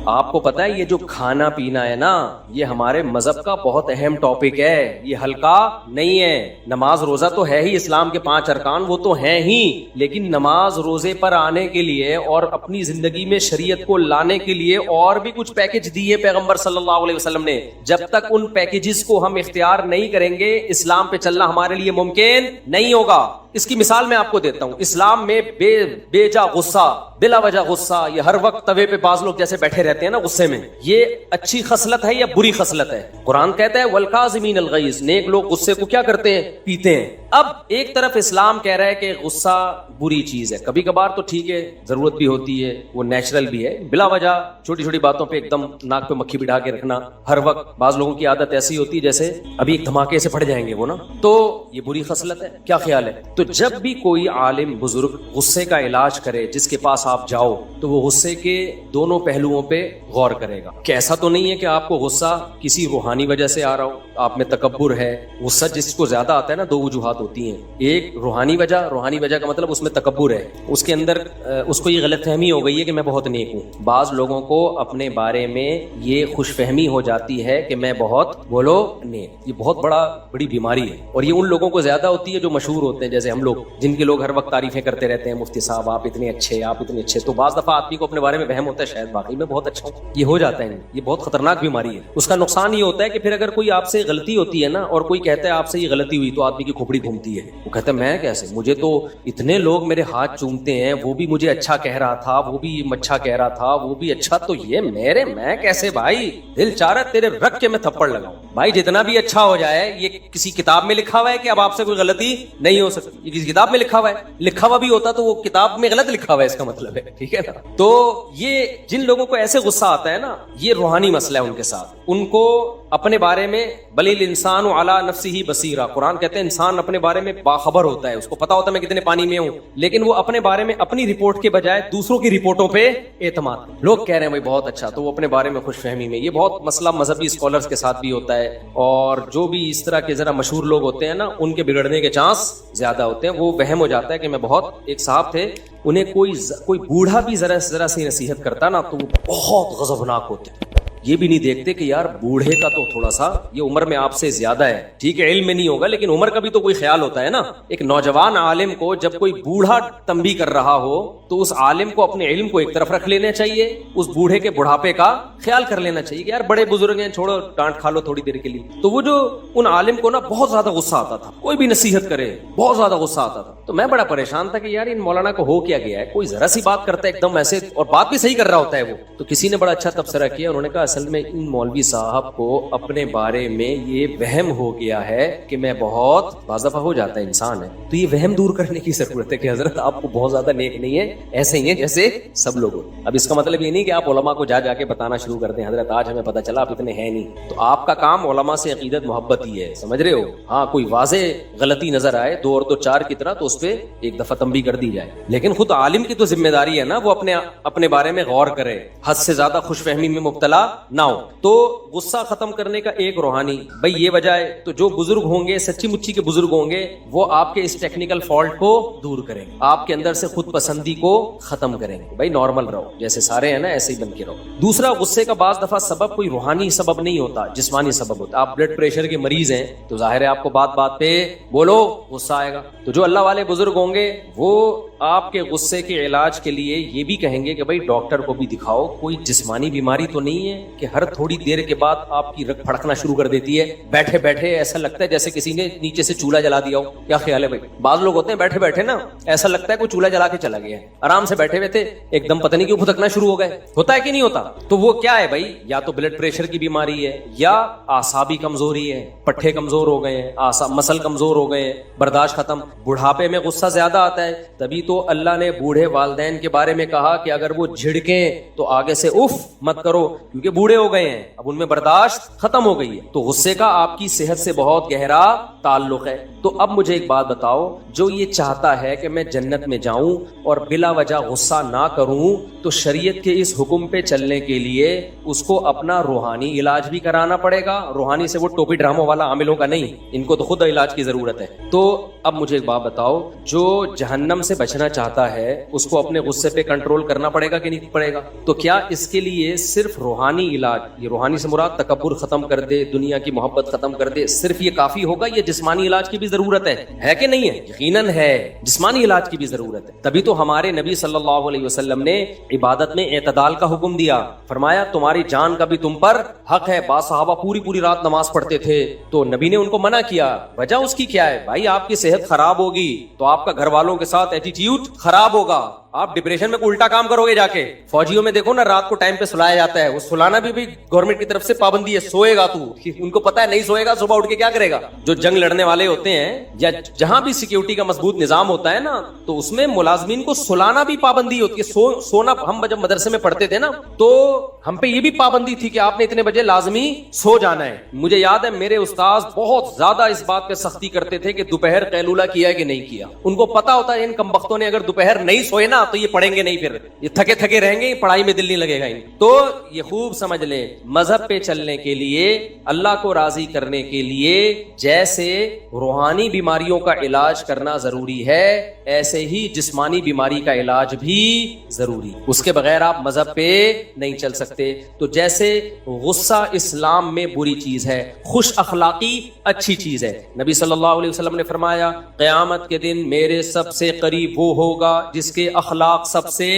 آپ کو پتا ہے یہ جو کھانا پینا ہے نا، یہ ہمارے مذہب کا بہت اہم ٹاپک ہے، یہ ہلکا نہیں ہے۔ نماز روزہ تو ہے ہی، اسلام کے 5 ارکان وہ تو ہیں ہی، لیکن نماز روزے پر آنے کے لیے اور اپنی زندگی میں شریعت کو لانے کے لیے اور بھی کچھ پیکج دیے پیغمبر صلی اللہ علیہ وسلم نے۔ جب تک ان پیکجز کو ہم اختیار نہیں کریں گے، اسلام پہ چلنا ہمارے لیے ممکن نہیں ہوگا۔ اس کی مثال میں آپ کو دیتا ہوں، اسلام میں بے جا غصہ، بلا وجہ غصہ، یہ ہر وقت توے پہ بعض لوگ جیسے بیٹھے رہتے ہیں نا غصے میں، یہ اچھی خصلت ہے یا بری خصلت ہے؟ قرآن کہتا ہے والکاظمین الغیظ، نیک لوگ غصے کو کیا کرتے ہیں؟ پیتے ہیں۔ اب ایک طرف اسلام کہہ رہا ہے کہ غصہ بری چیز ہے، کبھی کبھار تو ٹھیک ہے، ضرورت بھی ہوتی ہے، وہ نیچرل بھی ہے، بلا وجہ چھوٹی چھوٹی باتوں پہ ایک دم ناک پہ مکھی بٹھا کے رکھنا ہر وقت، بعض لوگوں کی عادت ایسی ہوتی ہے جیسے ابھی ایک دھماکے سے پھٹ جائیں گے وہ نا، تو یہ بری خصلت ہے۔ کیا خیال ہے؟ تو جب بھی کوئی عالم بزرگ غصے کا علاج کرے، جس کے پاس آپ جاؤ، تو وہ غصے کے دونوں پہلوؤں پہ غور کرے گا کہ ایسا تو نہیں ہے کہ آپ کو غصہ کسی روحانی وجہ سے آ رہا ہو، آپ میں تکبر ہے۔ غصہ جس کو زیادہ آتا ہے نا، 2 وجوہات ہوتی ہیں، ایک روحانی وجہ کا مطلب اس میں تکبر ہے، اس کے اندر اس کو یہ غلط فہمی ہو گئی ہے کہ میں بہت نیک ہوں۔ بعض لوگوں کو اپنے بارے میں یہ خوش فہمی ہو جاتی ہے کہ میں بہت بولو نیک، یہ بہت بڑی بیماری ہے، اور یہ ان لوگوں کو زیادہ ہوتی ہے جو مشہور ہوتے ہیں، جیسے ہم لوگ، جن کے لوگ ہر وقت تعریفیں کرتے رہتے ہیں، مفتی صاحب آپ اتنے اچھے، آپ اتنے اچھے۔ تو بعض دفعہ آدمی کو اپنے بارے میں وہم ہوتا ہے شاید واقعی میں بہت اچھا ہوں، یہ ہو جاتا ہے، یہ بہت خطرناک بیماری ہے۔ اس کا نقصان یہ ہوتا ہے کہ پھر اگر کوئی آپ سے غلطی ہوتی ہے نا، اور کوئی کہتا ہے آپ سے یہ غلطی ہوئی، تو آدمی کی کھوپڑی گھومتی ہے، وہ کہتا ہے میں کیسے، مجھے تو اتنے لوگ میرے ہاتھ چومتے ہیں، وہ بھی مجھے اچھا کہہ رہا تھا، وہ بھی اچھا کہہ رہا تھا، وہ بھی اچھا، تو یہ میں کیسے؟ بھائی دل چاہ رہا ہے تیرے رکھ کے میں تھپڑ لگاؤں۔ بھائی جتنا بھی اچھا ہو جائے، یہ کسی کتاب میں لکھا ہوا ہے کہ اب آپ سے کوئی غلطی نہیں ہو سکتی، یہ کسی کتاب میں لکھا ہوا ہے، لکھا ہوا بھی ہوتا تو وہ کتاب میں غلط لکھا ہوا ہے، اس کا مطلب ہے، ٹھیک ہے نا۔ تو یہ جن لوگوں کو ایسے غصہ آتا ہے نا، یہ روحانی مسئلہ ہے ان کے ساتھ، ان کو اپنے بارے میں بل الانسان علی نفسہ بصیرہ، قرآن کہتے ہیں انسان اپنے بارے میں باخبر ہوتا ہے، اس کو پتا ہوتا ہے میں کتنے پانی میں ہوں، لیکن وہ اپنے بارے میں اپنی رپورٹ کے بجائے دوسروں کی رپورٹوں پہ اعتماد، لوگ کہہ رہے ہیں بھائی بہت اچھا، تو وہ اپنے بارے میں خوش فہمی میں، یہ بہت مسئلہ مذہبی اسکالرز کے ساتھ بھی ہوتا ہے، اور جو بھی اس طرح کے ذرا مشہور لوگ ہوتے ہیں نا، ان کے بگڑنے کے چانس زیادہ ہوتے ہیں، وہ وہم ہو جاتا ہے کہ میں بہت، ایک صاحب تھے، انہیں کوئی بوڑھا بھی ذرا سی نصیحت کرتا نا تو وہ بہت غضبناک ہوتے، یہ بھی نہیں دیکھتے کہ یار بوڑھے کا تو تھوڑا سا یہ عمر میں آپ سے زیادہ ہے، ٹھیک ہے علم میں نہیں ہوگا لیکن عمر کا بھی تو کوئی خیال ہوتا ہے نا۔ ایک نوجوان عالم کو جب کوئی بوڑھا تنبیہ کر رہا ہو تو اس عالم کو اپنے علم کو ایک طرف رکھ لینا چاہیے، اس بوڑھے کے بڑھاپے کا خیال کر لینا چاہیے کہ یار بڑے بزرگ ہیں، چھوڑو ڈانٹ کھا لو تھوڑی دیر کے لیے۔ تو وہ جو ان عالم کو نا بہت زیادہ غصہ آتا تھا، کوئی بھی نصیحت کرے بہت زیادہ غصہ آتا تھا، تو میں بڑا پریشان تھا کہ یار ان مولانا کو ہو کیا گیا ہے، کوئی ذرا سی بات کرتا ہے ایک دم ایسے، اور بات بھی صحیح کر رہا ہوتا ہے وہ۔ تو کسی نے بڑا اچھا تبصرہ کیا، انہوں نے کہا اصل میں ان مولوی صاحب کو اپنے بارے میں یہ وہم ہو گیا ہے کہ میں بہت، بعض دفعہ ہو جاتا ہے انسان ہے، تو یہ وہم دور کرنے کی ضرورت ہے کہ حضرت آپ کو بہت زیادہ نیک نہیں ہے، ایسے ہی ہیں جیسے سب لوگ۔ اب اس کا مطلب یہ نہیں کہ آپ علماء کو جا کے بتانا شروع کر دیں حضرت آج ہمیں پتہ چلا آپ اتنے ہیں نہیں، تو آپ کا کام علماء سے عقیدت محبت ہی ہے، سمجھ رہے ہو؟ ہاں کوئی واضح غلطی نظر آئے 2 اور 2 4 کی طرح تو اس پہ ایک دفعہ تنبیہ کر دی جائے، لیکن خود عالم کی تو ذمہ داری ہے نا وہ اپنے بارے میں غور کرے، حد سے زیادہ خوش فہمی میں مبتلا نہ ہو۔ تو غصہ ختم کرنے کا ایک روحانی بھائی یہ وجہ ہے، تو جو بزرگ ہوں گے، سچی مچی کے بزرگ ہوں گے، وہ آپ کے اس ٹیکنیکل فالٹ کو دور کریں گے، آپ کے اندر سے خود پسندی کو ختم کریں گے، بھائی نارمل رہو جیسے سارے ہیں نا ایسے ہی بن کے رہو۔ دوسرا، غصے کا بعض دفعہ سبب کوئی روحانی سبب نہیں ہوتا، جسمانی سبب ہوتا۔ آپ بلڈ پریشر کے مریض ہیں تو ظاہر ہے آپ کو بات بات پہ بولو غصہ آئے گا، تو جو اللہ والے بزرگ ہوں گے وہ آپ کے غصے کے علاج کے لیے یہ بھی کہیں گے کہ بھائی ڈاکٹر کو بھی دکھاؤ, کوئی جسمانی بیماری تو نہیں ہے کہ ہر تھوڑی دیر کے بعد آپ کی رگ پھڑکنا شروع کر دیتی ہے, بیٹھے بیٹھے ایسا لگتا ہے جیسے کسی نے نیچے سے چولہا جلا دیا ہو. کیا خیال ہے بھائی؟ بعض لوگ ہوتے ہیں بیٹھے بیٹھے نا ایسا لگتا ہے کوئی چولہا جلا کے چلا گیا ہے, آرام سے بیٹھے ہوئے تھے ایک دم پتہ نہیں کیوں پھدکنا شروع ہو گئے. ہوتا ہے کہ نہیں ہوتا؟ تو وہ کیا ہے بھائی؟ یا تو بلڈ پریشر کی بیماری ہے, یا اعصابی کمزوری ہے, پٹھے کمزور ہو گئے ہیں, مسل کمزور ہو گئے ہیں, برداشت ختم. بڑھاپے میں غصہ زیادہ آتا ہے, تبھی تو اللہ نے بوڑھے والدین کے بارے میں کہا کہ اگر وہ جھڑکیں تو آگے سے اف مت کرو, کیونکہ بوڑھے ہو گئے ہیں, اب ان میں برداشت ختم ہو گئی ہے. تو غصے کا آپ کی صحت سے بہت گہرا تعلق ہے. تو اب مجھے ایک بات بتاؤ, جو یہ چاہتا ہے کہ میں جنت میں جاؤں اور بلا وجہ غصہ نہ کروں, تو شریعت کے اس حکم پہ چلنے کے لیے اس کو اپنا روحانی علاج بھی کرانا پڑے گا. روحانی سے وہ ٹوپی ڈراموں والا عاملوں کا نہیں, ان کو تو خود علاج کی ضرورت ہے. تو اب مجھے ایک بات بتاؤ, جو جہنم سے بچنا چاہتا ہے اس کو اپنے غصے پہ کنٹرول کرنا پڑے گا کہ نہیں پڑے گا؟ تو کیا اس کے لیے صرف روحانی علاج, یہ روحانی سے مراد تکبر ختم کر دے, دنیا کی محبت ختم کر دے, صرف یہ کافی ہوگا؟ یہ جسمانی علاج کی بھی ضرورت ہے کہ نہیں ہے؟ یقیناً ہے, جسمانی علاج کی بھی ضرورت ہے. تبھی تو ہمارے نبی صلی اللہ علیہ وسلم نے عبادت میں اعتدال کا حکم دیا. فرمایا تمہاری جان کا بھی تم پر حق ہے. بعض صحابہ پوری رات نماز پڑھتے تھے تو نبی نے ان کو منع کیا. وجہ اس کی کیا ہے بھائی؟ آپ کی صحت خراب ہوگی تو آپ کا گھر والوں کے ساتھ ایٹیٹیوڈ خراب ہوگا, آپ ڈپریشن میں الٹا کام کرو گے جا کے. فوجیوں میں دیکھو نا, رات کو ٹائم پہ سلایا جاتا ہے, وہ سلانا بھی گورنمنٹ کی طرف سے پابندی ہے. سوئے گا تو, ان کو پتا ہے نہیں سوئے گا صبح اٹھ کے کیا کرے گا. جو جنگ لڑنے والے ہوتے ہیں یا جہاں بھی سیکیورٹی کا مضبوط نظام ہوتا ہے نا, تو اس میں ملازمین کو سلانا بھی پابندی ہوتی ہے. سونا ہم جب مدرسے میں پڑھتے تھے نا تو ہم پہ یہ بھی پابندی تھی کہ آپ نے اتنے بجے لازمی سو جانا ہے. مجھے یاد ہے میرے استاذ بہت زیادہ اس بات پہ سختی کرتے تھے کہ دوپہر قیلولہ کیا ہے کہ نہیں کیا. ان کو پتا ہوتا ہے ان کمبختوں نے اگر دوپہر نہیں سوئے نا تو یہ پڑھیں گے نہیں, پھر یہ تھکے رہیں گے, پڑھائی میں دل نہیں لگے گا. تو یہ خوب سمجھ لیں, مذہب پہ چلنے کے لیے, اللہ کو راضی کرنے کے لیے جیسے روحانی بیماریوں کا علاج کرنا ضروری ہے, ایسے ہی جسمانی بیماری کا علاج بھی ضروری. اس کے بغیر آپ مذہب پہ نہیں چل سکتے. تو جیسے غصہ اسلام میں بری چیز ہے, خوش اخلاقی اچھی چیز ہے. نبی صلی اللہ علیہ وسلم نے فرمایا قیامت کے دن میرے سب سے قریب وہ ہوگا جس کے اخلاق سب سے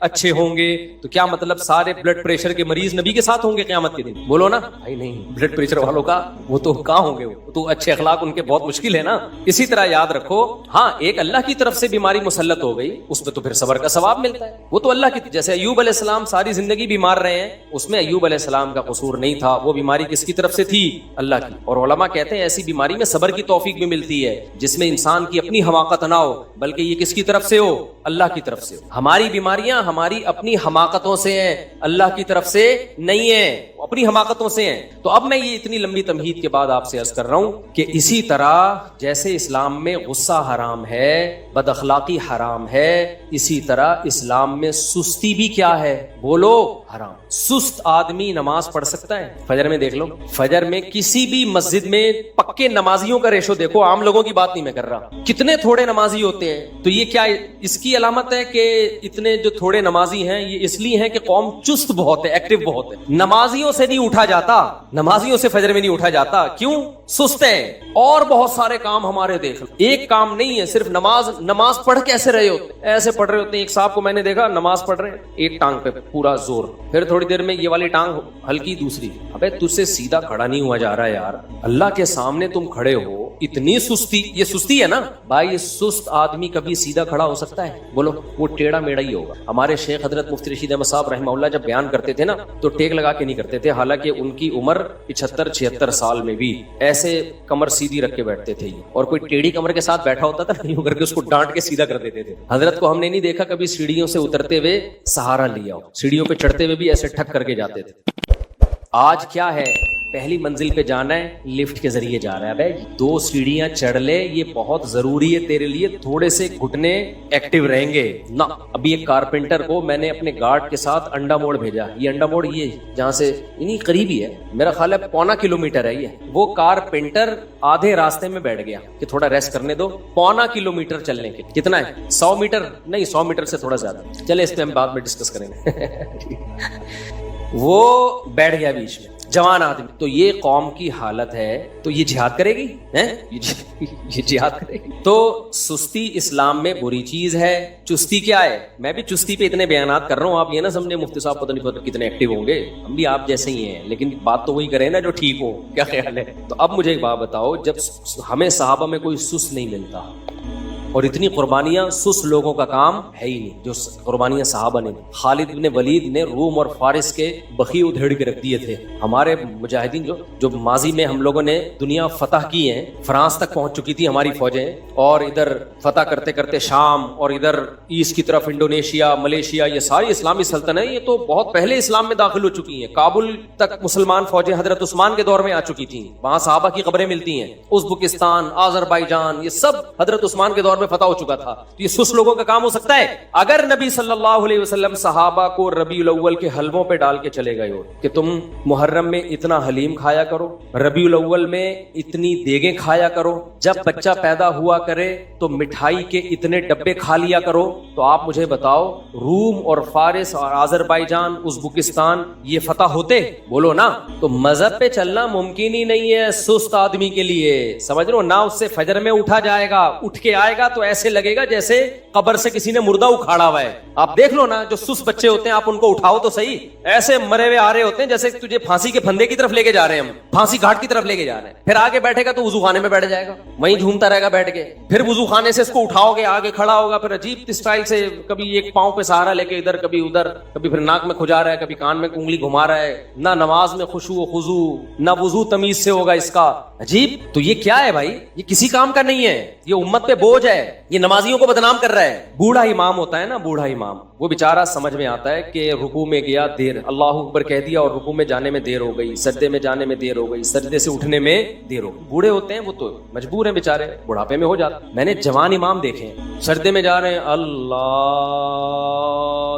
اچھے ہوں گے. تو کیا مطلب سارے بلڈ پریشر کے مریض نبی کے ساتھ ہوں گے قیامت کے دن؟ بولو نا بھائی نہیں, بلڈ پریشر والوں کا وہ تو کہاں ہوں گے, وہ تو اچھے اخلاق ان کے بہت مشکل ہے نا. اسی طرح یاد رکھو, ہاں ایک اللہ کی طرف سے بیماری مسلط ہو گئی, اس میں تو پھر صبر کا ثواب ملتا ہے, وہ تو اللہ کی. جیسے ایوب علیہ السلام ساری زندگی بیمار رہے ہیں, اس میں ایوب علیہ السلام کا قصور نہیں تھا, وہ بیماری کس کی طرف سے تھی؟ اللہ کی. اور علماء کہتے ہیں ایسی بیماری میں صبر کی توفیق بھی ملتی ہے, جس میں انسان کی اپنی حماقت نہ ہو بلکہ یہ کس کی طرف سے ہو؟ اللہ کی طرف سے. ہماری بیماریاں ہماری اپنی حماقتوں سے ہیں, اللہ کی طرف سے نہیں ہیں, اپنی حماقتوں سے ہیں. تو اب میں یہ اتنی لمبی تمہید کے بعد آپ سے عرض کر رہا ہوں کہ اسی طرح جیسے اسلام میں غصہ حرام ہے, بد اخلاقی حرام ہے, اسی طرح اسلام میں سستی بھی کیا ہے؟ بولو حرام. سست آدمی نماز پڑھ سکتا ہے؟ فجر میں دیکھ لو, فجر میں کسی بھی مسجد میں پکے نمازیوں کا ریشو دیکھو, عام لوگوں کی بات نہیں میں کر رہا, کتنے تھوڑے نمازی ہوتے ہیں. تو یہ کیا اس کی علامت ہے کہ اتنے جو تھوڑے نمازی ہیں یہ اس لیے ہیں کہ قوم چست بہت ہے, ایکٹیو بہت ہے. نمازیوں سے نہیں اٹھا جاتا, نمازیوں سے فجر میں نہیں اٹھا جاتا. کیوں؟ سست ہے. اور بہت سارے کام ہمارے دیکھ لو, ایک کام نہیں ہے صرف نماز پڑھ کیسے رہے ہوتے, ایسے پڑھ رہے ہوتے ہیں. ایک صاحب کو میں نے دیکھا نماز پڑھ رہے ہیں, ایک ٹانگ پہ پورا زور, پھر تھوڑی دیر میں یہ والی ٹانگ ہلکی, دوسری. ابے تجھ سے سیدھا کھڑا نہیں ہوا جا رہا یار, اللہ کے سامنے تم کھڑے ہو, اتنی سستی. یہ سستی ہے نا بھائی, سست آدمی کبھی سیدھا کھڑا ہو سکتا ہے؟ بولو, وہ ٹیڑھا میڑا ہی ہوگا. ہمارے شیخ حضرت مفتی رشید احمد صاحب رحمہ اللہ جب بیان کرتے تھے نا تو ٹیک لگا کے نہیں کرتے تھے, حالانکہ ان کی عمر 75-76 سال میں بھی ایسے کمر سیدھی رکھ کے بیٹھتے تھے, اور کوئی ٹیڑھی کمر کے ساتھ بیٹھا ہوتا تھا یوں کر کے اس کو ڈانٹ کے سیدھا کر دیتے تھے. حضرت کو ہم نے نہیں دیکھا کبھی سیڑھیوں سے اترتے ہوئے سہارا لیا ہو, سیڑھیوں پہ چڑھتے ہوئے بھی ایسے ٹھک کر کے جاتے تھے. آج کیا ہے, پہلی منزل پہ جانا ہے لفٹ کے ذریعے جا رہا ہے, بھائی 2 سیڑھیاں چڑھ لے, یہ بہت ضروری ہے تیرے لیے, تھوڑے سے گھٹنے ایکٹیو رہیں گے نا. ابھی ایک کارپینٹر کو میں نے اپنے گارڈ کے ساتھ انڈا موڑ بھیجا, یہ انڈا موڑ یہ جہاں سے انہیں قریب ہی ہے, میرا خیال ہے 0.25 کلومیٹر ہے یہ. وہ کارپینٹر آدھے راستے میں بیٹھ گیا کہ تھوڑا ریسٹ کرنے دو, 0.25 کلومیٹر چلنے کے. کتنا ہے؟ 100 میٹر نہیں, 100 میٹر سے تھوڑا زیادہ. چلے اس پہ ہم بعد میں ڈسکس کریں گے. وہ بیٹھ گیا بیچ میں, جوان آدمی. تو یہ قوم کی حالت ہے, تو یہ جہاد کرے گی؟ یہ جہاد کرے گی؟ تو سستی اسلام میں بری چیز ہے. چستی کیا ہے؟ میں بھی چستی پہ اتنے بیانات کر رہا ہوں, آپ یہ نہ سمجھے مفتی صاحب پتہ نہیں کتنے ایکٹیو ہوں گے, ہم بھی آپ جیسے ہی ہیں, لیکن بات تو وہی کریں نا جو ٹھیک ہو. کیا خیال ہے؟ تو اب مجھے ایک بات بتاؤ, جب ہمیں صحابہ میں کوئی سست نہیں ملتا اور اتنی قربانیاں سست لوگوں کا کام ہے ہی نہیں جو قربانیاں صحابہ نے. خالد بن ولید نے روم اور فارس کے بخی ادھیڑ کے رکھ دیے تھے. ہمارے مجاہدین جو ماضی میں ہم لوگوں نے دنیا فتح کی ہیں, فرانس تک پہنچ چکی تھی ہماری فوجیں, اور ادھر فتح کرتے کرتے شام, اور ادھر ایسٹ کی طرف انڈونیشیا, ملیشیا, یہ ساری اسلامی سلطنتیں یہ تو بہت پہلے اسلام میں داخل ہو چکی ہیں. کابل تک مسلمان فوجیں حضرت عثمان کے دور میں آ چکی تھیں, وہاں صحابہ کی قبریں ملتی ہیں. ازبکستان, آذربائیجان, یہ سب حضرت عثمان کے دور میں فتح ہو چکا تھا. تو یہ سست لوگوں کا کام ہو سکتا ہے؟ اگر نبی صلی اللہ علیہ وسلم صحابہ کو ربیع الاول کے حلووں پہ ڈال کے چلے گئے ہو کہ تم محرم میں اتنا حلیم کھایا کرو, ربیع الاول میں اتنی دیگیں کھایا کرو, جب بچہ پیدا ہوا کرے تو مٹھائی کے اتنے ڈبے کھا لیا کرو, تو آپ مجھے بتاؤ روم اور فارس اور آذربائیجان, ازبکستان یہ فتح ہوتے؟ بولو نا. تو مذہب پہ چلنا ممکن ہی نہیں ہے سست آدمی کے لیے, سمجھ لو نا. اس سے فجر میں اٹھا جائے گا, اٹھ کے آئے گا تو ایسے لگے گا جیسے قبر سے کسی نے مردہ اکھاڑا ہوا ہے. آپ دیکھ لو نا, جو سست بچے ہوتے ہیں آپ ان کو اٹھاؤ تو صحیح, ایسے مرے ہوئے آ رہے ہوتے ہیں جیسے تجھے پھانسی کے پھندے کی طرف لے کے جا رہے ہیں, ہم پھانسی گھاٹ کی طرف لے کے جا رہے ہیں. پھر آگے بیٹھے گا تو وضو خانے میں بیٹھ جائے گا, وہیں جھومتا رہے گا بیٹھ کے. پھر وضو خانے سے اس کو اٹھاؤ گے, آگے کھڑا ہوگا, پھر عجیب اسٹائل سے کبھی ایک پاؤں پہ سہارا لے کے ادھر, کبھی ادھر, کبھی پھر ناک میں کھجا رہا ہے, کبھی کان میں انگلی گھما رہا ہے. نہ نماز میں خشوع و خضوع, نہ وضو تمیز سے ہوگا اس کا. عجیب. تو یہ کیا ہے بھائی؟ یہ کسی کام کا نہیں ہے, یہ امت پہ بوجھ ہے, یہ نمازیوں کو بدنام کر رہا ہے. بوڑھا امام ہوتا ہے نا, بوڑھا امام, وہ بیچارہ سمجھ میں آتا ہے کہ رکوع میں گیا دیر, اللہ اکبر کہہ دیا اور رکوع میں جانے میں دیر ہو گئی, سجدے میں جانے میں دیر ہو گئی, سجدے سے اٹھنے میں دیر ہو گئی. بوڑھے ہوتے ہیں وہ تو مجبور ہیں بیچارے, بڑھاپے میں ہو جاتا. میں نے جوان امام دیکھے ہیں سجدے میں جا رہے ہیں, اللہ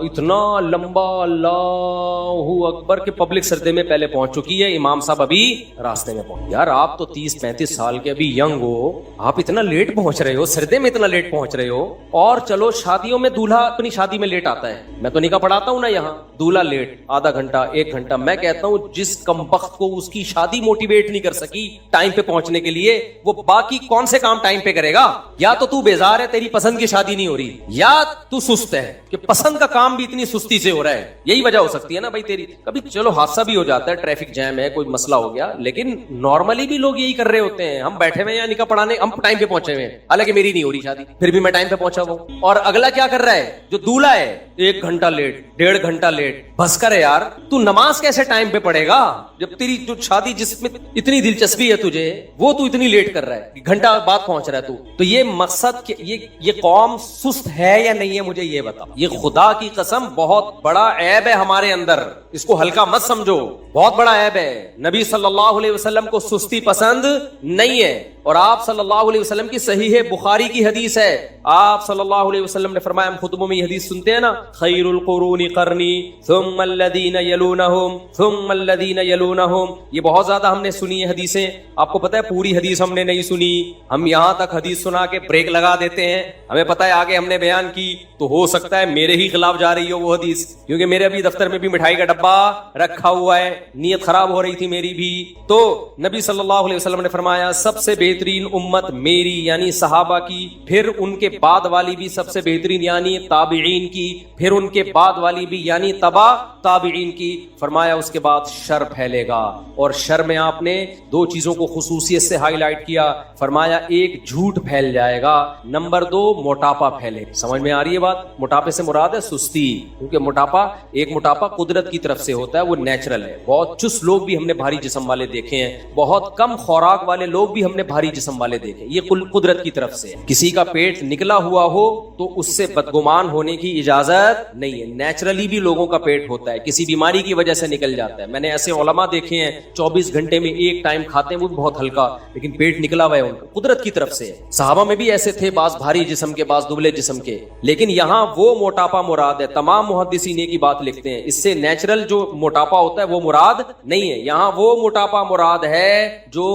اتنا لمبا اللہ اکبر کہ پبلک سجدے میں پہلے پہنچ چکی ہے, امام صاحب ابھی راستے میں پہنچ. یار آپ تو 30-35 سال کے ابھی ینگ ہو, آپ اتنا لیٹ پہنچ رہے ہو, سجدے میں اتنا لیٹ پہنچ رہے ہو. اور چلو شادیوں میں دولہا اپنی شادی میں لیٹ آتا ہے, میں تو نکاح پڑھاتا ہوں نا یہاں, دولہا لیٹ آدھا گھنٹہ 1 گھنٹہ. میں کہتا ہوں جس کمبخت کو اس کی شادی موٹیویٹ نہیں کر سکی ٹائم پہ پہنچنے کے لیے, وہ باقی کون سے کام ٹائم پہ کرے گا؟ یا تو بیزار ہے تیری پسند کی شادی نہیں ہو رہی, یا تو سست ہے کہ پسند کا کام بھی اتنی سستی سے ہو رہا ہے. یہی وجہ ہو سکتی ہے نا بھائی تیری. کبھی چلو حادثہ بھی ہو جاتا ہے, ٹریفک جیم ہے, کوئی مسئلہ ہو گیا, لیکن نارملی بھی لوگ یہی کر رہے ہوتے ہیں. ہم بیٹھے ہوئے ہیں نکاح پڑھانے, ہم ٹائم پہ پہنچے ہوئے ہیں, حالانکہ میری نہیں ہو رہی شادی, پھر بھی میں ٹائم پہ پہنچا ہوں. اور اگلا کیا کر رہا ہے جو دولہا ہے, 1 گھنٹہ لیٹ, 1.5 گھنٹہ لیٹ. بس کر یار, تو نماز کیسے ٹائم پہ پڑھے گا جب تیری جو شادی جس میں اتنی دلچسپی ہے تجھے, وہ تو اتنی لیٹ کر رہا ہے, گھنٹہ بعد پہنچ رہا ہے تو یہ مقصد یہ قوم سست ہے یا نہیں ہے مجھے یہ بتاؤ. یہ خدا کی قسم بہت بڑا عیب ہے ہمارے اندر, اس کو ہلکا مت سمجھو, بہت بڑا عیب ہے. نبی صلی اللہ علیہ وسلم کو سستی پسند نہیں ہے, اور آپ صلی اللہ علیہ وسلم کی صحیح بخاری کی حدیث ہے, آپ صلی اللہ علیہ وسلم نے فرمایا, ہم خطبوں میں یہ حدیث سنتے ہیں نا, خیر القرون قرنی ثم الذین یلونہم ثم الذین یلونہم. یہ بہت زیادہ ہم نے سنی ہے حدیثیں. آپ کو پتہ ہے پوری حدیث ہم نے نہیں سنی, ہم یہاں تک حدیث سنا کے بریک لگا دیتے ہیں. ہمیں پتہ ہے آگے ہم نے بیان کی تو ہو سکتا ہے میرے ہی خلاف جا رہی ہو وہ حدیث, کیونکہ میرے ابھی دفتر میں بھی مٹھائی کا ڈبہ رکھا ہوا ہے, نیت خراب ہو رہی تھی میری بھی. تو نبی صلی اللہ علیہ وسلم نے فرمایا سب سے بہترین امت میری یعنی صحابہ کی, پھر ان کے بعد والی بھی سب سے بہترین یعنی تابعین کی, پھر ان کے بعد والی بھی یعنی تبع تابعین کی. فرمایا اس کے بعد شر پھیلے گا, اور شر میں آپ نے 2 چیزوں کو خصوصیت سے ہائی لائٹ کیا. فرمایا ایک جھوٹ پھیل جائے گا, نمبر 2 موٹاپا پھیلے. سمجھ میں آ رہی ہے بات؟ موٹاپے سے مراد ہے سستی, کیونکہ موٹاپا قدرت کی طرف سے ہوتا ہے, وہ نیچرل ہے. بہت چست لوگ بھی ہم نے بھاری جسم والے دیکھے ہیں, بہت کم خوراک والے لوگ بھی ہم نے بھاری جسم والے دیکھے. یہ قدرت کی طرف سے. کسی کا پیٹ نکلا ہوا ہو تو اس سے بدگمان ہونے کی اجازت نہیں ہے. نیچرلی بھی لوگوں کا پیٹ ہوتا ہے, کسی بیماری کی وجہ سے نکل جاتا ہے. میں نے ایسے علماء دیکھے ہیں 24 گھنٹے میں 1 ٹائم کھاتے ہیں, وہ بھی بہت ہلکا, لیکن پیٹ نکلا ہوا ہے ان کا, قدرت کی طرف سے. صحابہ میں بھی ایسے تھے, بعض بھاری جسم کے, بعض دبلے جسم کے, لیکن یہاں وہ موٹاپا مراد ہے. تمام محدثین کی بات لکھتے ہیں, اس سے نیچرل جو موٹاپا ہوتا ہے وہ مراد نہیں ہے. یہاں وہ موٹاپا مراد ہے جو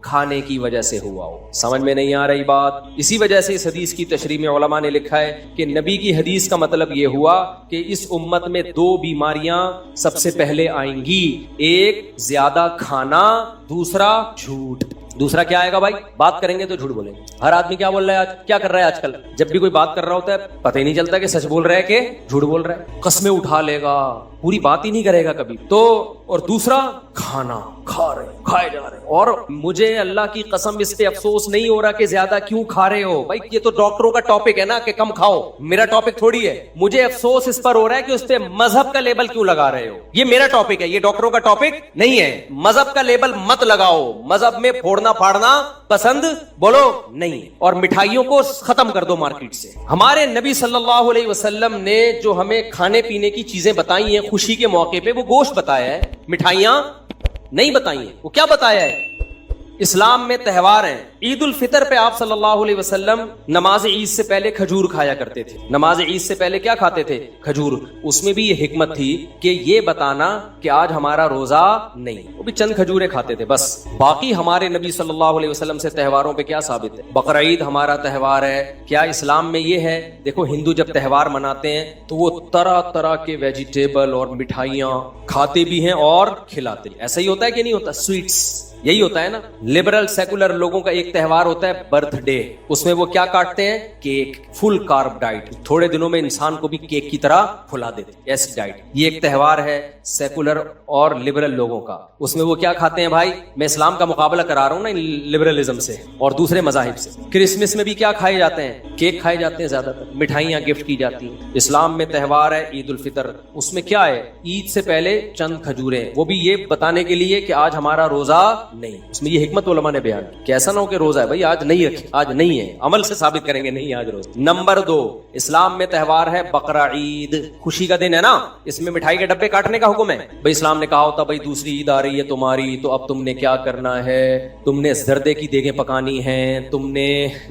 کھانے کی وجہ سے ہوا ہو. سمجھ میں نہیں آ رہی بات؟ اسی وجہ سے اس حدیث کی تشریح میں علماء نے لکھا ہے کہ نبی کی حدیث کا مطلب یہ یہ ہوا کہ اس امت میں دو بیماریاں سب سے پہلے آئیں گی، ایک زیادہ کھانا، دوسرا جھوٹ۔ دوسرا کیا آئے گا بھائی؟ بات کریں گے تو جھوٹ بولیں گے۔ ہر آدمی کیا بول رہا ہے آج، کیا کر رہا ہے آج کل؟ جب بھی کوئی بات کر رہا ہوتا ہے پتہ ہی نہیں چلتا کہ سچ بول رہا ہے کہ جھوٹ بول رہا ہے، قسمیں اٹھا لے گا، پوری بات ہی نہیں کرے گا کبھی تو۔ اور دوسرا کھانا، کھائے جا رہے ہیں، اور مجھے اللہ کی قسم اس پہ افسوس نہیں ہو رہا کہ زیادہ کیوں کھا رہے ہو بھائی، یہ تو ڈاکٹروں کا ٹاپک ہے نا کہ کم کھاؤ، میرا ٹاپک تھوڑی ہے۔ مجھے افسوس اس پر ہو رہا ہے کہ اس پہ مذہب کا لیبل کیوں لگا رہے ہو، یہ میرا ٹاپک ہے، یہ ڈاکٹروں کا ٹاپک نہیں ہے۔ مذہب کا لیبل مت لگاؤ، مذہب میں پھوڑنا پھاڑنا پسند بولو نہیں، اور مٹھائیوں کو ختم کر دو مارکیٹ سے۔ ہمارے نبی صلی اللہ علیہ وسلم نے جو ہمیں کھانے پینے کی چیزیں بتائی ہیں خوشی کے موقع پہ، وہ گوشت بتایا ہے، مٹھائیاں نہیں بتائی ہیں۔ وہ کیا بتایا ہے؟ اسلام میں تہوار ہیں، عید الفطر پہ آپ صلی اللہ علیہ وسلم نماز عید سے پہلے کھجور کھایا کرتے تھے۔ نماز عید سے پہلے کیا کھاتے تھے؟ کھجور۔ اس میں بھی یہ حکمت تھی کہ یہ بتانا کہ آج ہمارا روزہ نہیں، وہ بھی چند کھجوریں کھاتے تھے بس۔ باقی ہمارے نبی صلی اللہ علیہ وسلم سے تہواروں پہ کیا ثابت ہے؟ بقرعید ہمارا تہوار ہے، کیا اسلام میں یہ ہے؟ دیکھو ہندو جب تہوار مناتے ہیں تو وہ طرح طرح کے ویجیٹیبل اور مٹھائیاں کھاتے بھی ہیں اور کھلاتے ہیں، ایسا ہی ہوتا ہے کہ نہیں ہوتا؟ سویٹس یہی ہوتا ہے نا۔ لبرل سیکولر لوگوں کا ایک تہوار ہوتا ہے برتھ ڈے، اس میں وہ کیا کاٹتے ہیں؟ کیک، فل کارب ڈائٹ، تھوڑے دنوں میں انسان کو بھی کیک کی طرح کھلا دیتے، ایسی ڈائٹ۔ یہ ایک تہوار ہے سیکولر اور لبرل لوگوں کا، اس میں وہ کیا کھاتے ہیں بھائی؟ میں اسلام کا مقابلہ کرا رہا ہوں نا لبرلزم سے اور دوسرے مذاہب سے۔ کرسمس میں بھی کیا کھائے جاتے ہیں؟ کیک کھائے جاتے ہیں، زیادہ تر مٹھائیاں گفٹ کی جاتی ہیں۔ اسلام میں تہوار ہے عید الفطر، اس میں کیا ہے؟ عید سے پہلے چند کھجوریں، وہ بھی یہ بتانے کے لیے کہ آج ہمارا روزہ نہیں۔ اس میں یہ حکمت علماء نے بیان کی کہ ایسا نہ ہو کہ روزہ ہے بھائی آج نہیں رکھے، آج نہیں ہے، عمل سے ثابت کریں گے نہیں آج روزہ۔ نمبر 2، اسلام میں تہوار ہے بقرعید، خوشی کا دن ہے نا، اس میں مٹھائی کے ڈبے کاٹنے کا حکم ہے۔ بھائی اسلام نے کہا ہوتا بھائی دوسری عید آ رہی ہے تمہاری، تو اب تم نے کیا کرنا ہے؟ تم نے زردے کی دیگیں پکانی ہیں، تم نے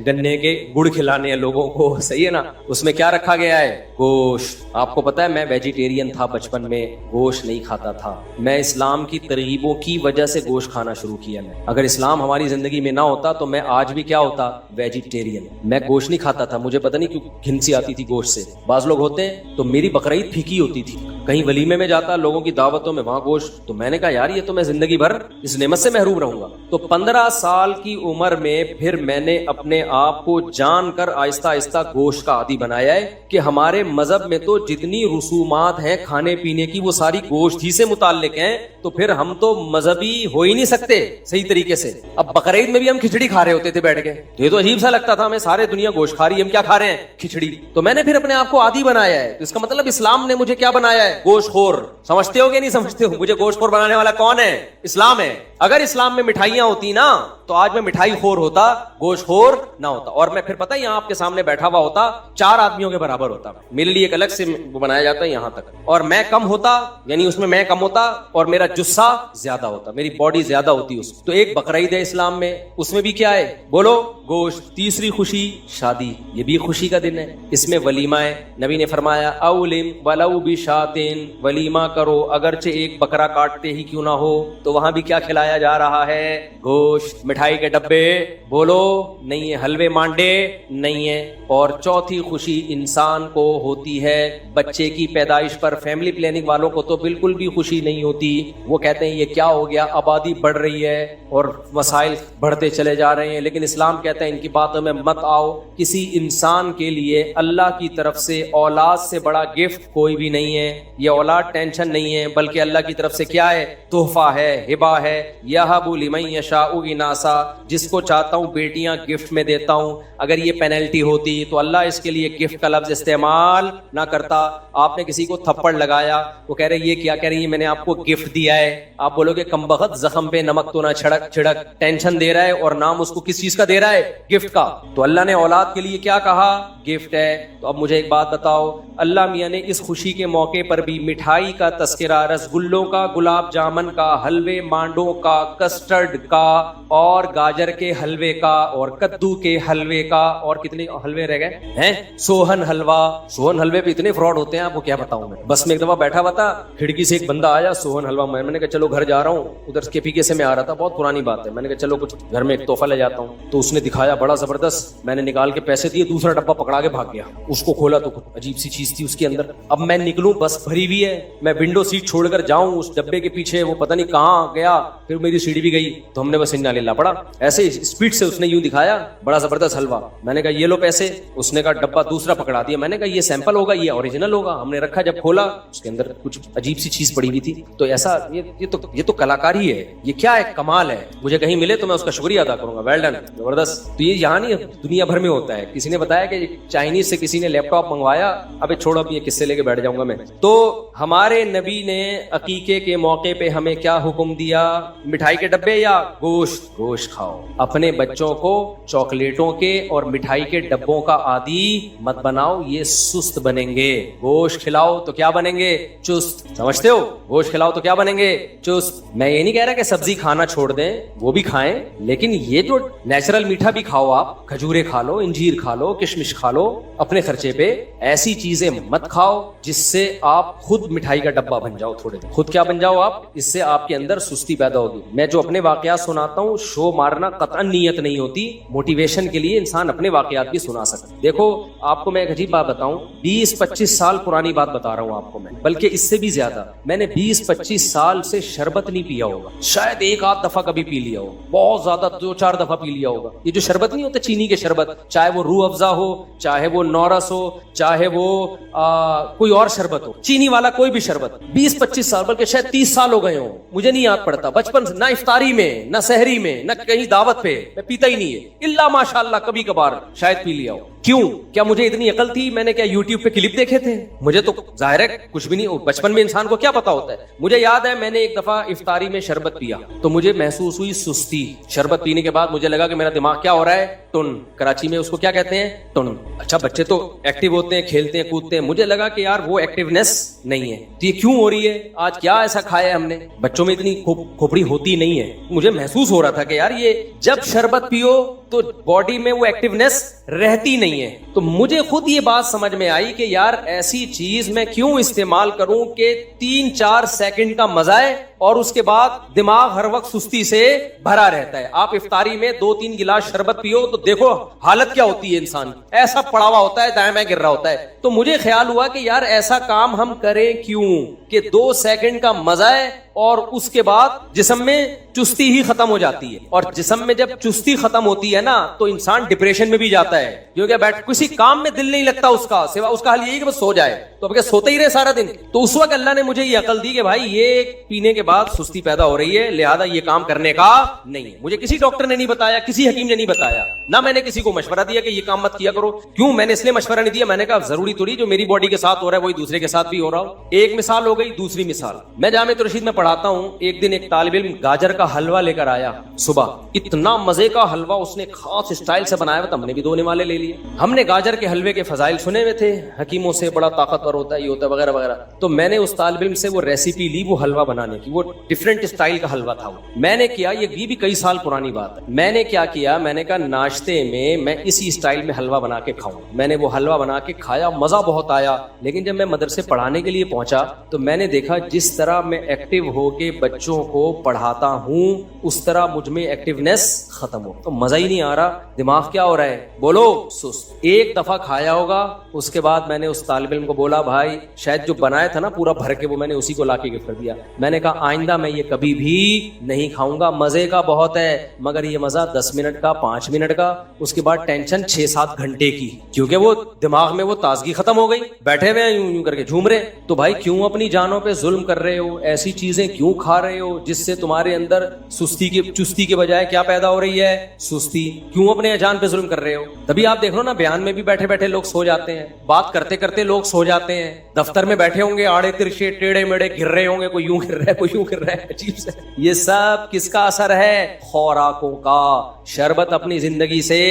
گنے کے گڑ کھلانے ہیں لوگوں کو، صحیح ہے نا۔ اس میں کیا رکھا گیا ہے؟ گوشت۔ آپ کو پتا ہے میں ویجیٹیرین تھا، بچپن میں گوشت نہیں کھاتا تھا، میں اسلام کی ترغیبوں کی وجہ سے گوشت کھانا شروع کیا۔ میں اگر اسلام ہماری زندگی میں نہ ہوتا تو میں آج بھی کیا ہوتا؟ ویجیٹیرین۔ میں گوشت نہیں کھاتا تھا، مجھے پتہ نہیں کیوں گھنسی آتی تھی گوشت سے۔ بعض لوگ ہوتے ہیں تو میری بقرعید پھیکی ہوتی تھی، کہیں ولیمے میں جاتا لوگوں کی دعوتوں میں وہاں گوشت، تو میں نے کہا یار یہ تو میں زندگی بھر اس نعمت سے محروم رہوں گا۔ تو 15 سال کی عمر میں پھر میں نے اپنے آپ کو جان کر آہستہ آہستہ گوشت کا عادی بنایا ہے کہ ہمارے مذہب میں تو جتنی رسومات ہیں کھانے پینے کی وہ ساری گوشت ہی سے متعلق ہیں، تو پھر ہم تو مذہبی ہو ہی نہیں سکتے صحیح طریقے سے۔ اب بقرعید میں بھی ہم کھچڑی کھا رہے ہوتے تھے بیٹھ کے، تو یہ تو عجیب سا لگتا تھا، ہمیں سارے دنیا گوشت کھا رہی ہے، ہم کیا کھا رہے ہیں؟ کھچڑی۔ تو میں نے پھر اپنے آپ کو عادی بنایا ہے، تو اس کا مطلب اسلام نے مجھے کیا بنایا ہے؟ گوشت خور۔ سمجھتے ہو کہ نہیں سمجھتے ہو؟ مجھے گوشت خور بنانے والا کون ہے؟ اسلام ہے۔ اگر اسلام میں مٹھائیاں ہوتی نا تو آج میں مٹھائی خور ہوتا، گوشت خور نہ ہوتا، اور میں پھر پتہ یہاں آپ کے سامنے بیٹھا ہوا ہوتا 4 آدمیوں کے برابر ہوتا، میرے لیے ایک الگ سے بنایا جاتا ہے یہاں تک، اور میں کم ہوتا، یعنی اس میں میں کم ہوتا اور میرا جسہ زیادہ ہوتا، میری باڈی زیادہ ہوتی اس میں۔ تو ایک بقرعید ہے اسلام میں، اس میں بھی کیا ہے؟ بولو گوشت۔ تیسری خوشی شادی، یہ بھی خوشی کا دن ہے، اس میں ولیمہ ہے۔ نبی نے فرمایا اولم ولو بشاتن، ولیمہ کرو اگرچہ ایک بکرا کاٹتے ہی کیوں نہ ہو۔ تو وہاں بھی کیا کھلایا جا رہا ہے؟ گوشت۔ مٹھائی کے ڈبے بولو نہیں ہے، حلوے مانڈے نہیں ہے۔ اور چوتھی خوشی انسان کو ہوتی ہے بچے کی پیدائش پر۔ فیملی پلاننگ والوں کو تو بالکل بھی خوشی نہیں ہوتی، وہ کہتے ہیں یہ کیا ہو گیا، آبادی بڑھ رہی ہے اور مسائل بڑھتے چلے جا رہے ہیں، لیکن اسلام کہتا ہے ان کی باتوں میں مت آؤ۔ کسی انسان کے لیے اللہ کی طرف سے اولاد سے بڑا گفٹ کوئی بھی نہیں ہے، یہ اولاد ٹینشن نہیں ہے، بلکہ اللہ کی طرف سے کیا ہے؟ تحفہ ہے، ہبہ ہے۔ یہب لمن یشاء اناسا، جس کو چاہتا ہوں بیٹیاں گفٹ میں دیتا ہوں۔ اگر یہ پینلٹی ہوتی تو اللہ اس کے لیے گفٹ کا لفظ استعمال نہ کرتا۔ آپ نے کسی کو تھپڑ لگایا، وہ کہہ رہے یہ کیا کہہ رہی ہے؟ میں نے آپ کو گفٹ دیا ہے۔ آپ بولو گے کم بخت زخم پہ نمک تو نہ چھڑک، ٹینشن دے رہا ہے اور نام اس کو کس چیز کا دے رہا ہے؟ گفٹ کا۔ تو اللہ نے اولاد کے لیے کیا کہا؟ گفٹ ہے۔ تو اب مجھے ایک بات بتاؤ، اللہ میاں نے اس خوشی کے موقع پر بھی مٹھائی کا تذکرہ، رسگلوں کا، گلاب جامن کا، حلوے مانڈوں کا، کسٹرڈ کا، اور گاجر کے حلوے کا، اور کدو کے حلوے کا، اور کتنے حلوے رہ گئے ہیں؟ سوہن حلوہ۔ سوہن حلوے پہ اتنے فراڈ ہوتے ہیں آپ کو کیا بتاؤں میں۔ بس میں ایک دفعہ بیٹھا ہوا تھا، کھڑکی سے ایک بندہ آیا، سوہن حلوہ، میں نے کہا چلو گھر جا رہا ہوں، ادھر کے پیچھے سے میں آ رہا تھا، بہت پرانی بات ہے، میں نے کہا چلو کچھ گھر میں ایک تحفہ لے جاتا ہوں۔ تو اس نے دکھایا بڑا زبردست، میں نے نکال کے پیسے دیے، دوسرا ڈبہ پکڑا پکڑا کے بھاگ گیا. اس کو کھولا تو عجیب سی چیز تھی اس کے اندر. اب میں نکلوں, بس بھری ہوئی ہے, میں ونڈو سیٹ چھوڑ کر جاؤں اس ڈبے کے پیچھے, وہ پتہ نہیں کہاں گیا. پھر میری سیڑھی بھی گئی تو ہم نے بس انا للہ پڑا. ایسے اسپیڈ سے اس نے یوں دکھایا بڑا زبردست حلوہ. میں نے کہا یہ لو پیسے. اس نے کہا ڈبہ دوسرا پکڑا دیا. میں نے کہا یہ سیمپل ہوگا, یہ اوریجنل ہوگا. ہم نے رکھا, جب کھولا اس کے اندر کچھ عجیب سی چیز پڑی ہوئی تھی. تو ایسا یہ تو کلاکاری ہے, یہ کیا ایک کمال ہے. مجھے کہیں ملے تو میں اس کا شکریہ ادا کروں گا. ویل ڈن, زبردست. تو یہ یہاں نہیں, دنیا بھر میں ہوتا ہے. کسی نے بتایا کہ چائنیز سے کسی نے لیپ ٹاپ منگوایا. ابے چھوڑو, اب یہ کس سے لے کے بیٹھ جاؤں گا میں. تو ہمارے نبی نے عقیقے کے موقع پہ ہمیں کیا حکم دیا؟ مٹھائی کے ڈبے یا گوشت؟ گوشت کھاؤ. اپنے بچوں کو چاکلیٹوں کے اور مٹھائی کے ڈبوں کا عادی مت بناؤ, یہ سست بنیں گے. گوشت کھلاؤ تو کیا بنیں گے؟ چست. سمجھتے ہو؟ گوشت کھلاؤ تو کیا بنیں گے؟ چست. میں یہ نہیں کہہ رہا کہ سبزی کھانا چھوڑ دیں, وہ بھی کھائیں, لیکن یہ جو نیچرل میٹھا بھی کھاؤ. آپ کھجورے کھا لو, انجیر کھا لو, کشمش کھا لو اپنے خرچے پہ. ایسی چیزیں مت کھاؤ جس سے آپ خود مٹھائی کا ڈبہ بن جاؤ. تھوڑے دن خود کیا بن جاؤ آپ, اس سے آپ کے اندر سستی پیدا ہوگی. میں جو اپنے واقعات سناتا ہوں, شو مارنا قطعاً نیت نہیں ہوتی. موٹیویشن کے لیے انسان اپنے واقعات بھی سنا سکتا ہے. دیکھو آپ کو میں ایک عجیب بات بتاؤں, 20-25 سال پرانی بات بتا رہا ہوں آپ کو میں, بلکہ اس سے بھی زیادہ. میں نے 20-25 سال سے شربت نہیں پیا ہوگا, شاید ایک آدھ دفعہ کبھی پی لیا ہو, بہت زیادہ 2-4 دفعہ پی لیا ہوگا. یہ جو شربت نہیں ہوتا چینی کے شربت, چاہے وہ روح افزا ہو, چاہے وہ نورس ہو, چاہے وہ کوئی اور شربت ہو, چینی والا کوئی بھی شربت, 20-25 سال بلکہ شاید 30 سال ہو گئے ہوں, مجھے نہیں یاد پڑتا. بچپن سے نہ افطاری میں, نہ سحری میں, نہ کہیں دعوت پہ میں پیتا ہی نہیں ہے, الا ماشاء اللہ کبھی کبھار شاید پی لیا ہو. کیوں؟ کیا مجھے اتنی عقل تھی؟ میں نے کیا یوٹیوب پہ کلپ دیکھے تھے؟ مجھے تو ظاہر ہے کچھ بھی نہیں. بچپن میں انسان کو کیا پتا ہوتا ہے. مجھے یاد ہے میں نے ایک دفعہ افطاری میں شربت پیا تو مجھے محسوس ہوئی سستی. شربت پینے کے بعد مجھے لگا کہ میرا دماغ کیا ہو رہا ہے, ٹن. کراچی میں اس کو کیا کہتے ہیں؟ ٹن. اچھا بچے تو ایکٹیو ہوتے ہیں, کھیلتے ہیں, کودتے ہیں. مجھے لگا کہ یار وہ ایکٹیونیس نہیں ہے. تو یہ کیوں ہو رہی ہے؟ آج کیا ایسا کھایا ہم نے؟ بچوں میں اتنی کھوپڑی ہوتی نہیں ہے. مجھے محسوس ہو رہا تھا کہ یار یہ جب شربت پیو تو باڈی میں وہ ایکٹیونیس رہتی نہیں ہے. تو مجھے خود یہ بات سمجھ میں آئی کہ یار ایسی چیز میں کیوں استعمال کروں کہ 3-4 سیکنڈ کا مزہ ہے اور اس کے بعد دماغ ہر وقت سستی سے بھرا رہتا ہے. آپ افطاری میں 2-3 گلاس شربت پیو تو دیکھو حالت کیا ہوتی ہے انسان, ایسا پڑا ہوا ہوتا ہے, دائیں بائیں گر رہا ہوتا ہے. تو مجھے خیال ہوا کہ یار ایسا کام ہم کریں کیوں کہ 2 سیکنڈ کا مزہ ہے اور اس کے بعد جسم میں چستی ہی ختم ہو جاتی ہے. اور جسم میں جب چستی ختم ہوتی ہے نا تو انسان ڈپریشن میں بھی جاتا ہے, کیونکہ بیٹھ کسی کام میں دل نہیں لگتا اس کا, سوا اس کا حل یہی کہ بس سو جائے. تو اب کیا سوتے ہی رہے سارا دن؟ تو اس وقت اللہ نے مجھے یہ عقل دی کہ بھائی یہ پینے کے بعد سستی پیدا ہو رہی ہے, لہذا یہ کام کرنے کا نہیں ہے. مجھے کسی ڈاکٹر نے نہیں بتایا, کسی حکیم نے نہیں بتایا, نہ میں نے کسی کو مشورہ دیا کہ یہ کام مت کیا کرو. کیوں میں نے اس لیے مشورہ نہیں دیا, میں نے کہا ضروری تو نہیں جو میری باڈی کے ساتھ ہو رہا ہے وہی دوسرے کے ساتھ بھی ہو رہا ہو. ایک مثال ہو گئی. دوسری مثال, میں جامعہ رشید میں پڑھاتا ہوں. ایک دن ایک طالب علم گاجر کا حلوہ لے کر آیا صبح. اتنا مزے کا حلوہ اس نے خاص اسٹائل سے بنایا ہوا تھا, ہم نے بھی 2 نوالے لے لیے. ہم نے گاجر کے حلوے کے فضائل سنے ہوئے تھے, حکیموں سے بڑا طاقتور ہوتا ہے, یہ ہوتا ہے وغیرہ وغیرہ. تو میں نے اس طالب علم سے وہ ریسیپی لی وہ حلوہ بنانے کی. وہ ڈفرینٹ اسٹائل کا حلوہ تھا. میں نے کیا, یہ بھی کئی سال پرانی بات ہے, میں نے کیا کیا, میں نے کہا ناشتے میں اسی اسٹائل میں حلوہ بنا کے کھاؤں. میں نے وہ حلوہ بنا کے کھایا, مزہ بہت آیا. لیکن جب میں مدرسے پڑھانے کے لیے پہنچا تو میں نے دیکھا جس طرح میں ایکٹیو ہو کے بچوں کو پڑھاتا ہوں اس طرح مجھ میں ایکٹیونیس ختم ہو. تو مزہ ہی نہیں آ رہا, دماغ کیا ہو رہا ہے, بولو سست. ایک دفعہ کھایا ہوگا, اس کے بعد میں نے اس طالب علم کو بولا بھائی شاید جو بنایا تھا نا پورا بھر کے وہ میں نے اسی کو لا کے گفٹ کر دیا. میں نے کہا آئندہ میں یہ کبھی بھی نہیں کھاؤں گا. مزے کا بہت ہے مگر یہ مزہ 10 منٹ کا, 5 منٹ کا, اس کے بعد ٹینشن 6-7 گھنٹے کی, کیونکہ وہ دماغ میں وہ تازگی ختم ہو گئی. بیٹھے ہوئے ہیں یوں کر کے جھوم رہے. تو بھائی کیوں اپنی جانوں پہ ظلم کر رہے ہو؟ ایسی چیزیں کیوں کھا رہے ہو جس سے تمہارے اندر چستی کے بجائے کیا پیدا ہو رہی ہے؟ سستی. کیوں اپنے جان پہ ظلم کر رہے ہو؟ تبھی آپ دیکھ لو نا بیان میں بھی بیٹھے بیٹھے لوگ سو جاتے ہیں, بات کرتے کرتے لوگ سو جاتے ہیں, دفتر میں بیٹھے ہوں گے آڑے ترشے ٹیڑے میڑے گر رہے ہوں گے, کوئی یوں گر رہا ہے کوئی یوں گر رہا ہے, عجیب سے. یہ سب کس کا اثر ہے؟ خوراکوں کا. شربت اپنی زندگی سے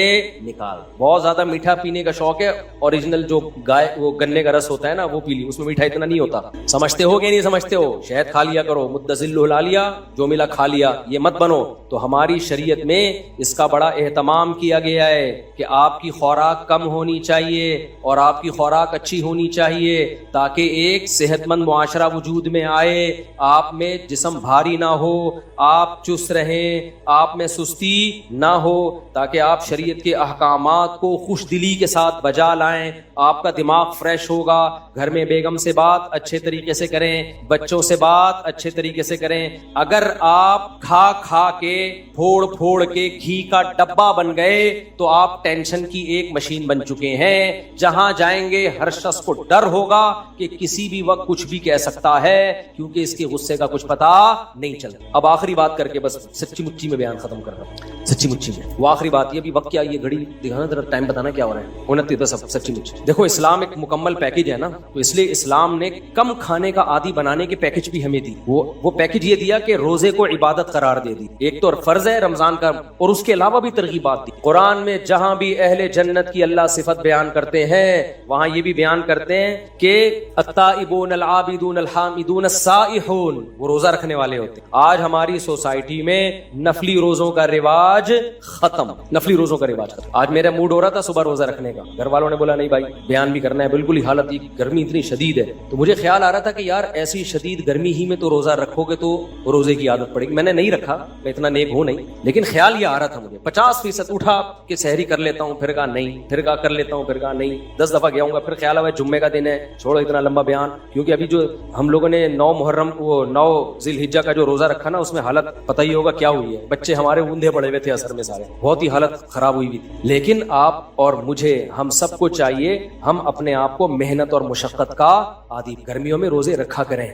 نکال. بہت زیادہ میٹھا پینے کا شوق ہے, اوریجنل جو گائے وہ گنے کا رس ہوتا ہے نا وہ پی لی, اس میں میٹھا اتنا نہیں ہوتا. سمجھتے ہو کہ نہیں سمجھتے ہو؟ شہد کھا لیا کرو, مدذل لا لیا, جو ملا کھا لیا, یہ مت بنو. تو ہماری شریعت میں اس کا بڑا اہتمام کیا گیا ہے کہ آپ کی خوراک کم ہونی چاہیے اور آپ کی خوراک اچھی ہونی چاہیے تاکہ ایک صحت مند معاشرہ وجود میں آئے. آپ میں جسم بھاری نہ ہو, آپ چست رہیں, آپ میں سستی نہ ہو، تاکہ آپ شریعت کے احکامات کو خوش دلی کے ساتھ بجا لائیں. آپ کا دماغ فریش ہوگا. گھر میں بیگم سے بات اچھے طریقے سے کریں، بچوں سے بات اچھے طریقے سے کریں. اگر آپ کھا کھا کے پھوڑ پھوڑ کے گھی کا ڈبہ بن گئے تو آپ ٹینشن کی ایک مشین بن چکے ہیں. جہاں جائیں گے ہر شخص کو ڈر ہوگا کہ کسی بھی وقت کچھ بھی کہہ سکتا ہے، کیونکہ اس کے غصے کا کچھ پتا نہیں چلتا. اب آخری بات کر کے بس سچی مچی میں بیان ختم کر رہا ہوں. سچی مچی میں وہ آخری بات یہ بھی وقت کیا، یہ گھڑی دکھانا ذرا ٹائم بتانا کیا ہو رہا ہے. 29 بس. سچی مچی دیکھو، اسلام ایک مکمل پیکج ہے نا، تو اس لیے اسلام نے کم کھانے کا عادی بنانے کے پیکج بھی ہمیں دی. وہ پیکج یہ دیا کہ روزے کو عبادت قرار دے دی. ایک تو فرض ہے رمضان کا، اور اس کے علاوہ بھی ترغیبات دی. قرآن میں جہاں بھی اہل جنت کی اللہ صفت بیان کرتے ہیں وہاں یہ بھی بیان کرتے ہیں کہ التائبون العابدون الحامدون السائحون، وہ روزہ رکھنے والے ہوتے ہیں. آج ہماری سوسائٹی میں نفلی روزوں کا رواج ختم. نفلی روزوں کا رواج ختم. آج میرا موڈ ہو رہا تھا صبح روزہ رکھنے کا، گھر والوں نے بولا نہیں بھائی بیان بھی کرنا ہے، بالکل ہی حالت گرمی اتنی شدید ہے. تو مجھے خیال آ رہا تھا کہ یار ایسی شدید گرمی ہی میں تو روزہ رکھو گے تو روزے کی عادت پڑے گی. میں نے نہیں رکھا، میں اتنا نیک ہوں نہیں، لیکن خیال یہ آ رہا تھا مجھے 50% اٹھا کہ سحری کر لیتا ہوں، پھر کہا نہیں، پھر کہا کر لیتا ہوں، پھر کہا نہیں. 10 دفعہ گیا ہوں گا، پھر خیال آیا جمعے کا دن ہے، چھوڑو اتنا لمبا بیان. کیونکہ ابھی جو ہم لوگوں نے 9 محرم وہ 9 ذی الحجہ کا جو روزہ رکھا نا، اس میں حالت پتہ ہی ہوگا کیا ہوئی ہے. بچے ہمارے اوندھے پڑے ہوئے تھے اثر میں، سارے بہت ہی حالت خراب ہوئی ہوئی تھی. لیکن آپ اور مجھے، ہم سب کو چاہیے ہم اپنے آپ کو محنت اور مشقت کا عادی. گرمیوں میں روزے رکھا کریں.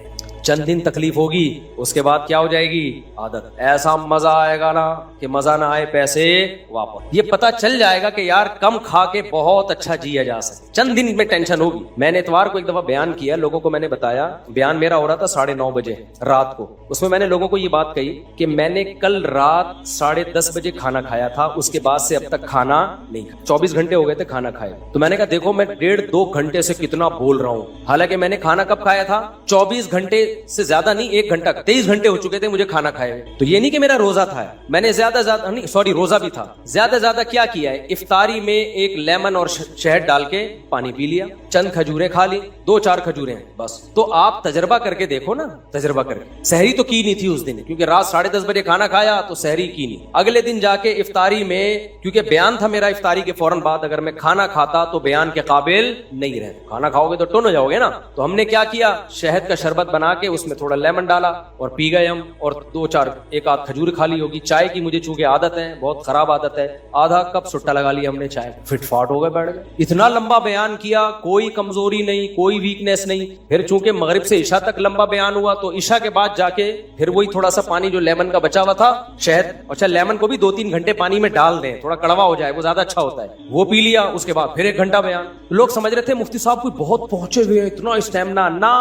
چند دن تکلیف ہوگی، اس کے بعد کیا ہو جائے گی عادت. ایسا مزہ آئے گا نا کہ مزہ نہ آئے پیسے واپس. یہ پتہ چل جائے گا کہ یار کم کھا کے بہت اچھا جیا جا سکتا. چند دن میں ٹینشن ہوگی. میں نے اتوار کو ایک دفعہ بیان کیا، لوگوں کو میں نے بتایا، بیان میرا ہو رہا تھا 9:30 بجے رات کو. اس میں نے لوگوں کو یہ بات کہی کہ میں نے کل رات 10:30 بجے کھانا کھایا تھا، اس کے بعد سے اب تک کھانا نہیں کھایا. 24 گھنٹے ہو گئے تھے کھانا کھائے. تو میں نے کہا دیکھو میں 1.5-2 گھنٹے سے کتنا بول رہا ہوں، حالانکہ میں نے کھانا کب کھایا تھا 24 گھنٹے سے زیادہ نہیں، 1 گھنٹا 23 گھنٹے ہو چکے تھے مجھے کھانا کھائے ہوئے. تو یہ نہیں کہ میرا روزہ تھا، میں نے زیادہ نہیں سوری روزہ بھی تھا. زیادہ کیا کیا ہے، افطاری میں 1 لیمن اور شہد ڈال کے پانی پی لیا، چند کھجوریں کھا لی، 2-4 کھجوریں بس. تو آپ تجربہ کر کے دیکھو نا، تجربہ کر کے. سحری تو کی نہیں تھی اس دن، کیونکہ رات 10:30 بجے کھانا کھایا تو سحری کی نہیں. اگلے دن جا کے افطاری میں، کیونکہ بیان تھا میرا افطاری کے فوراً بعد، اگر میں کھانا کھاتا تو بیان کے قابل نہیں رہتا. کھانا کھاؤ گے تو ٹون ہو جاؤ گے نا. تو ہم نے کیا کیا، شہد کا شربت بنا کے اس میں تھوڑا لیمن ڈالا اور پی گئے ہم، اور 2-4 ایک آدھ کھجور کھا لی ہوگی. چائے کی مجھے چونکہ عادت ہے، بہت خراب عادت ہے، آدھا کپ سٹا لگا لیا ہم نے چائے، فٹ فاٹ ہو گئے، بیٹھ گئے. اتنا لمبا بیان کیا، کوئی کمزوری نہیں، کوئی ویکنیس نہیں. پھر چونکہ مغرب سے عشاء تک لمبا بیان ہوا تو عشاء کے بعد جا کے پھر وہی تھوڑا سا پانی جو لیمن کا بچا ہوا تھا، شہد، اچھا لیمن کو بھی 2-3 گھنٹے پانی میں ڈال دیں، تھوڑا کڑوا ہو جائے، وہ زیادہ اچھا ہوتا ہے، وہ پی لیا. اس کے بعد پھر 1 گھنٹا بیان. لوگ سمجھ رہے تھے مفتی صاحب کوئی بہت پہنچے ہوئے، اتنا اسٹیمنا. نا،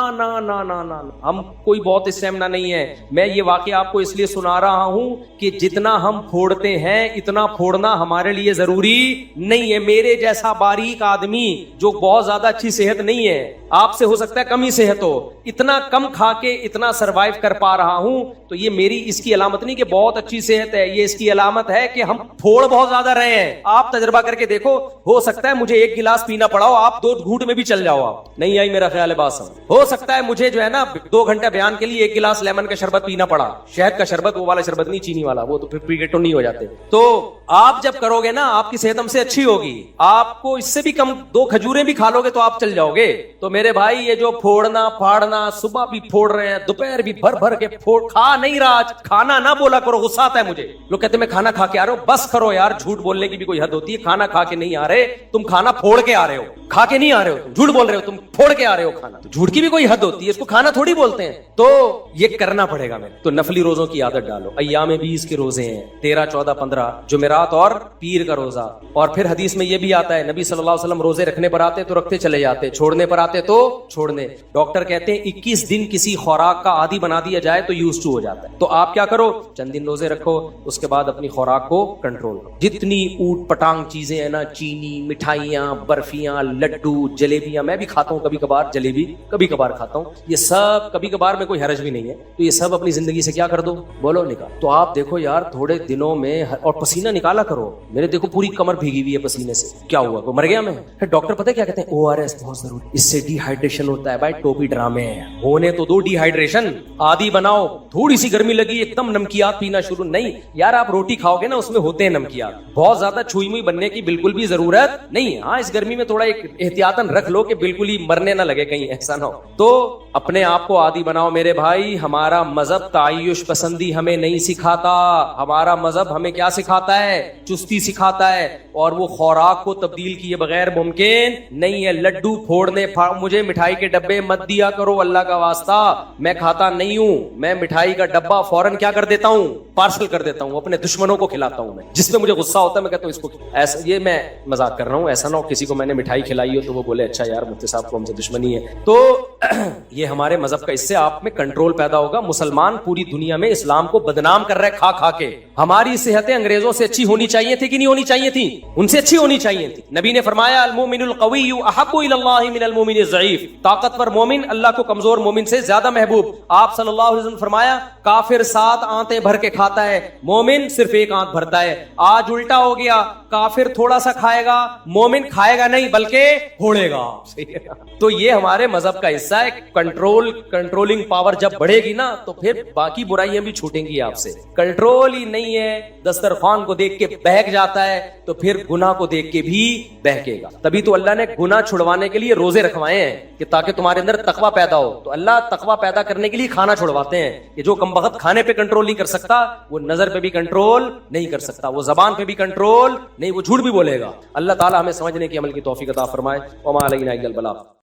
ہم کوئی بہت اسٹیمنا نہیں ہے. میں یہ واقعہ آپ کو اس لیے سنا رہا ہوں کہ جتنا ہم پھوڑتے ہیں اتنا پھوڑنا ہمارے لیے ضروری نہیں ہے. میرے جیسا باریک آدمی جو بہت زیادہ اچھی صحت نہیں ہے، آپ سے ہو سکتا ہے کم ہی صحت ہو، اتنا کم کھا کے اتنا سروائیو کر پا رہا ہوں، تو یہ میری اس کی علامت نہیں کہ بہت اچھی صحت ہے، یہ اس کی علامت ہے کہ ہم پھوڑ بہت زیادہ رہے ہیں. آپ تجربہ کر کے دیکھو، ہو سکتا ہے مجھے 1 گلاس پینا پڑا ہو، آپ 2 گھونٹ میں بھی چل جاؤ. آپ نہیں آئی میرا خیال ہے بات سمجھ. ہو سکتا ہے مجھے جو ہے نا 2 گھنٹے بیان کے لیے 1 گلاس لیمن کا شربت پینا پڑا، شہد کا شربت، وہ والا شربت نہیں، چینی والا، وہ تو پھر پی کے ٹو نہیں ہو جاتے. تو آپ جب کرو گے نا آپ کی صحت ہم سے اچھی ہوگی. آپ کو اس سے بھی کم 2 کھجوریں بھی کھا لو گے تو آپ چل جاؤ گے. تو میرے بھائی یہ جو پھوڑنا پھاڑنا، صبح بھی پھوڑ رہے ہیں، دوپہر بھی بھر کے پھوڑ، کھا نہیں رہا. کھانا نہ بولا کرو، غصہ آتا ہے مجھے. لوگ کہتے ہیں میں کھانا کھا کے آ رہا ہوں. بس کرو یار، جھوٹ بولنے کی بھی کوئی حد ہوتی ہے. کھانا کھا کے نہیں آ رہے تم، کھانا پھوڑ کے آ رہے ہو. کھا کے نہیں آ رہے ہو تم، جھوٹ بول رہے ہو تم، پھوڑ کے آ رہے ہو کھانا. تو جھوٹ کی بھی کوئی حد ہوتی ہے، اس کو کھانا تھوڑی بولتے ہیں. تو یہ کرنا پڑے گا. میں تو نفلی روزوں کی عادت ڈالو. ایام 20 کے روزے ہیں، 13، 14، 15، جمعرات اور پیر کا روزہ. اور پھر حدیث میں یہ بھی آتا ہے، نبی صلی اللہ علیہ وسلم روزے رکھنے پر آتے تو رکھتے چلے جاتے، چھوڑنے پر آتے تو چھوڑنے. ڈاکٹر کہتے ہیں 21 دن کسی خوراک کا عادی بنا دیا جائے تو یوز ٹو ہو جاتا ہے. تو آپ کیا کرو، چند دن روزے رکھو، اس کے بعد اپنی خوراک کو کنٹرول کرو. جتنی اوٹ پٹانگ چیزیں ہیں نا، چینی، مٹھائیاں، برفیاں، لڈو، جلیبیاں، میں بھی کھاتا ہوں کبھی کبھار، جلیبی کبھی کبھار کھاتا ہوں. یہ سب کبھی کبھار میں کوئی حرج بھی نہیں ہے. تو یہ سب اپنی زندگی سے کیا کر دو، بولو نکال. تو آپ دیکھو یار تھوڑے دنوں میں، اور پسینہ نکالا کرو. میرے دیکھو پوری کمر بھیگی ہوئی ہے پسینے سے. کیا ہوا، وہ مر گیا میں. ڈاکٹر پتہ کیا کہتے ہیں، ORS ORS بہت ضروری, اس سے ڈی ہائیڈریشن ہوتا ہے. بھائی ٹوپی ڈرامے ہیں, ہونے تو دو ڈی ہائیڈریشن, عادی بناؤ. تھوڑی سی گرمی لگی ایک دم نمکیات پینا شروع, نہیں یار آپ روٹی کھاؤ گے نا اس میں ہوتے ہیں نمکیات, بہت زیادہ چھوئی موئی بننے کی بالکل بھی ضرورت نہیں. ہاں اس گرمی میں تھوڑا ایک احتیاطاً رکھ لو کہ بالکل ہی مرنے نہ لگے, کہیں ایسا نہ ہو. تو اپنے آپ کو عادی بناؤ میرے بھائی. ہمارا مذہب تعیش پسندی ہمیں نہیں سکھاتا, ہمارا مذہب ہمیں کیا سکھاتا ہے؟ چستی سکھاتا ہے. اور وہ خوراک کو تبدیل کیے بغیر ممکن نہیں ہے. لڈو پھوڑنے مجھے مٹھائی کے ڈبے مت دیا کرو اللہ کا واسطہ, میں کھاتا نہیں ہوں. میں مٹھائی کا ڈبہ فوراً کیا کر دیتا ہوں؟ پارسل کر دیتا ہوں, اپنے دشمنوں کو کھلاتا ہوں. میں جس پہ مجھے غصہ ہوتا ہے میں کہتا ہوں اس کو ایسا, یہ میں مذاق کر رہا ہوں, ایسا نہ ہو کسی کو میں نے مٹھائی کھلائی ہو تو وہ بولے اچھا یار مفتی صاحب کو ہم سے دشمنی ہے. تو یہ ہمارے مذہب کا, اس سے آپ میں کنٹرول پیدا ہوگا. مسلمان پوری دنیا میں اسلام کو بدنام کر رہے کھا کھا کے. ہماری صحتیں انگریزوں سے اچھی ہونی چاہیے تھی کہ نہیں ہونی چاہیے تھی؟ ان سے اچھی ہونی چاہیے تھی. نبی نے فرمایا المومن القوی احب الی اللہ من المومن الضعیف, طاقتور مومن اللہ کو کمزور مومن سے زیادہ محبوب. آپ صلی اللہ علیہ وسلم فرمایا کافر 7 آنتیں بھر کے کھاتا ہے, مومن صرف 1 آنت بھرتا ہے. آج الٹا ہو گیا, کافر تھوڑا سا کھائے گا, مومن کھائے گا نہیں بلکہ پھوڑے گا. تو یہ ہمارے مذہب کا حصہ ہے. کنٹرولنگ پاور جب بڑھے گی نا تو پھر باقی برائیاں بھی چھوٹیں گی آپ سے. کنٹرول ہی نہیں ہے, دسترخوان کو دیکھ کے بہک جاتا ہے تو پھر گناہ کو دیکھ کے بھی بہکے گا. تبھی تو اللہ نے گناہ چھڑوانے کے لیے روزے رکھوائے ہیں کہ تاکہ تمہارے اندر تقوی پیدا ہو. تو اللہ تقوی پیدا کرنے کے لیے کھانا چھڑواتے ہیں کہ جو کم بخت کھانے پہ کنٹرول نہیں کر سکتا وہ نظر پہ بھی کنٹرول نہیں کر سکتا, وہ زبان پہ بھی کنٹرول نہیں, وہ جھوٹ بھی بولے گا. اللہ تعالی ہمیں سمجھنے کی عمل کی توفیق عطا فرمائے. وما علینا الا البلاغ.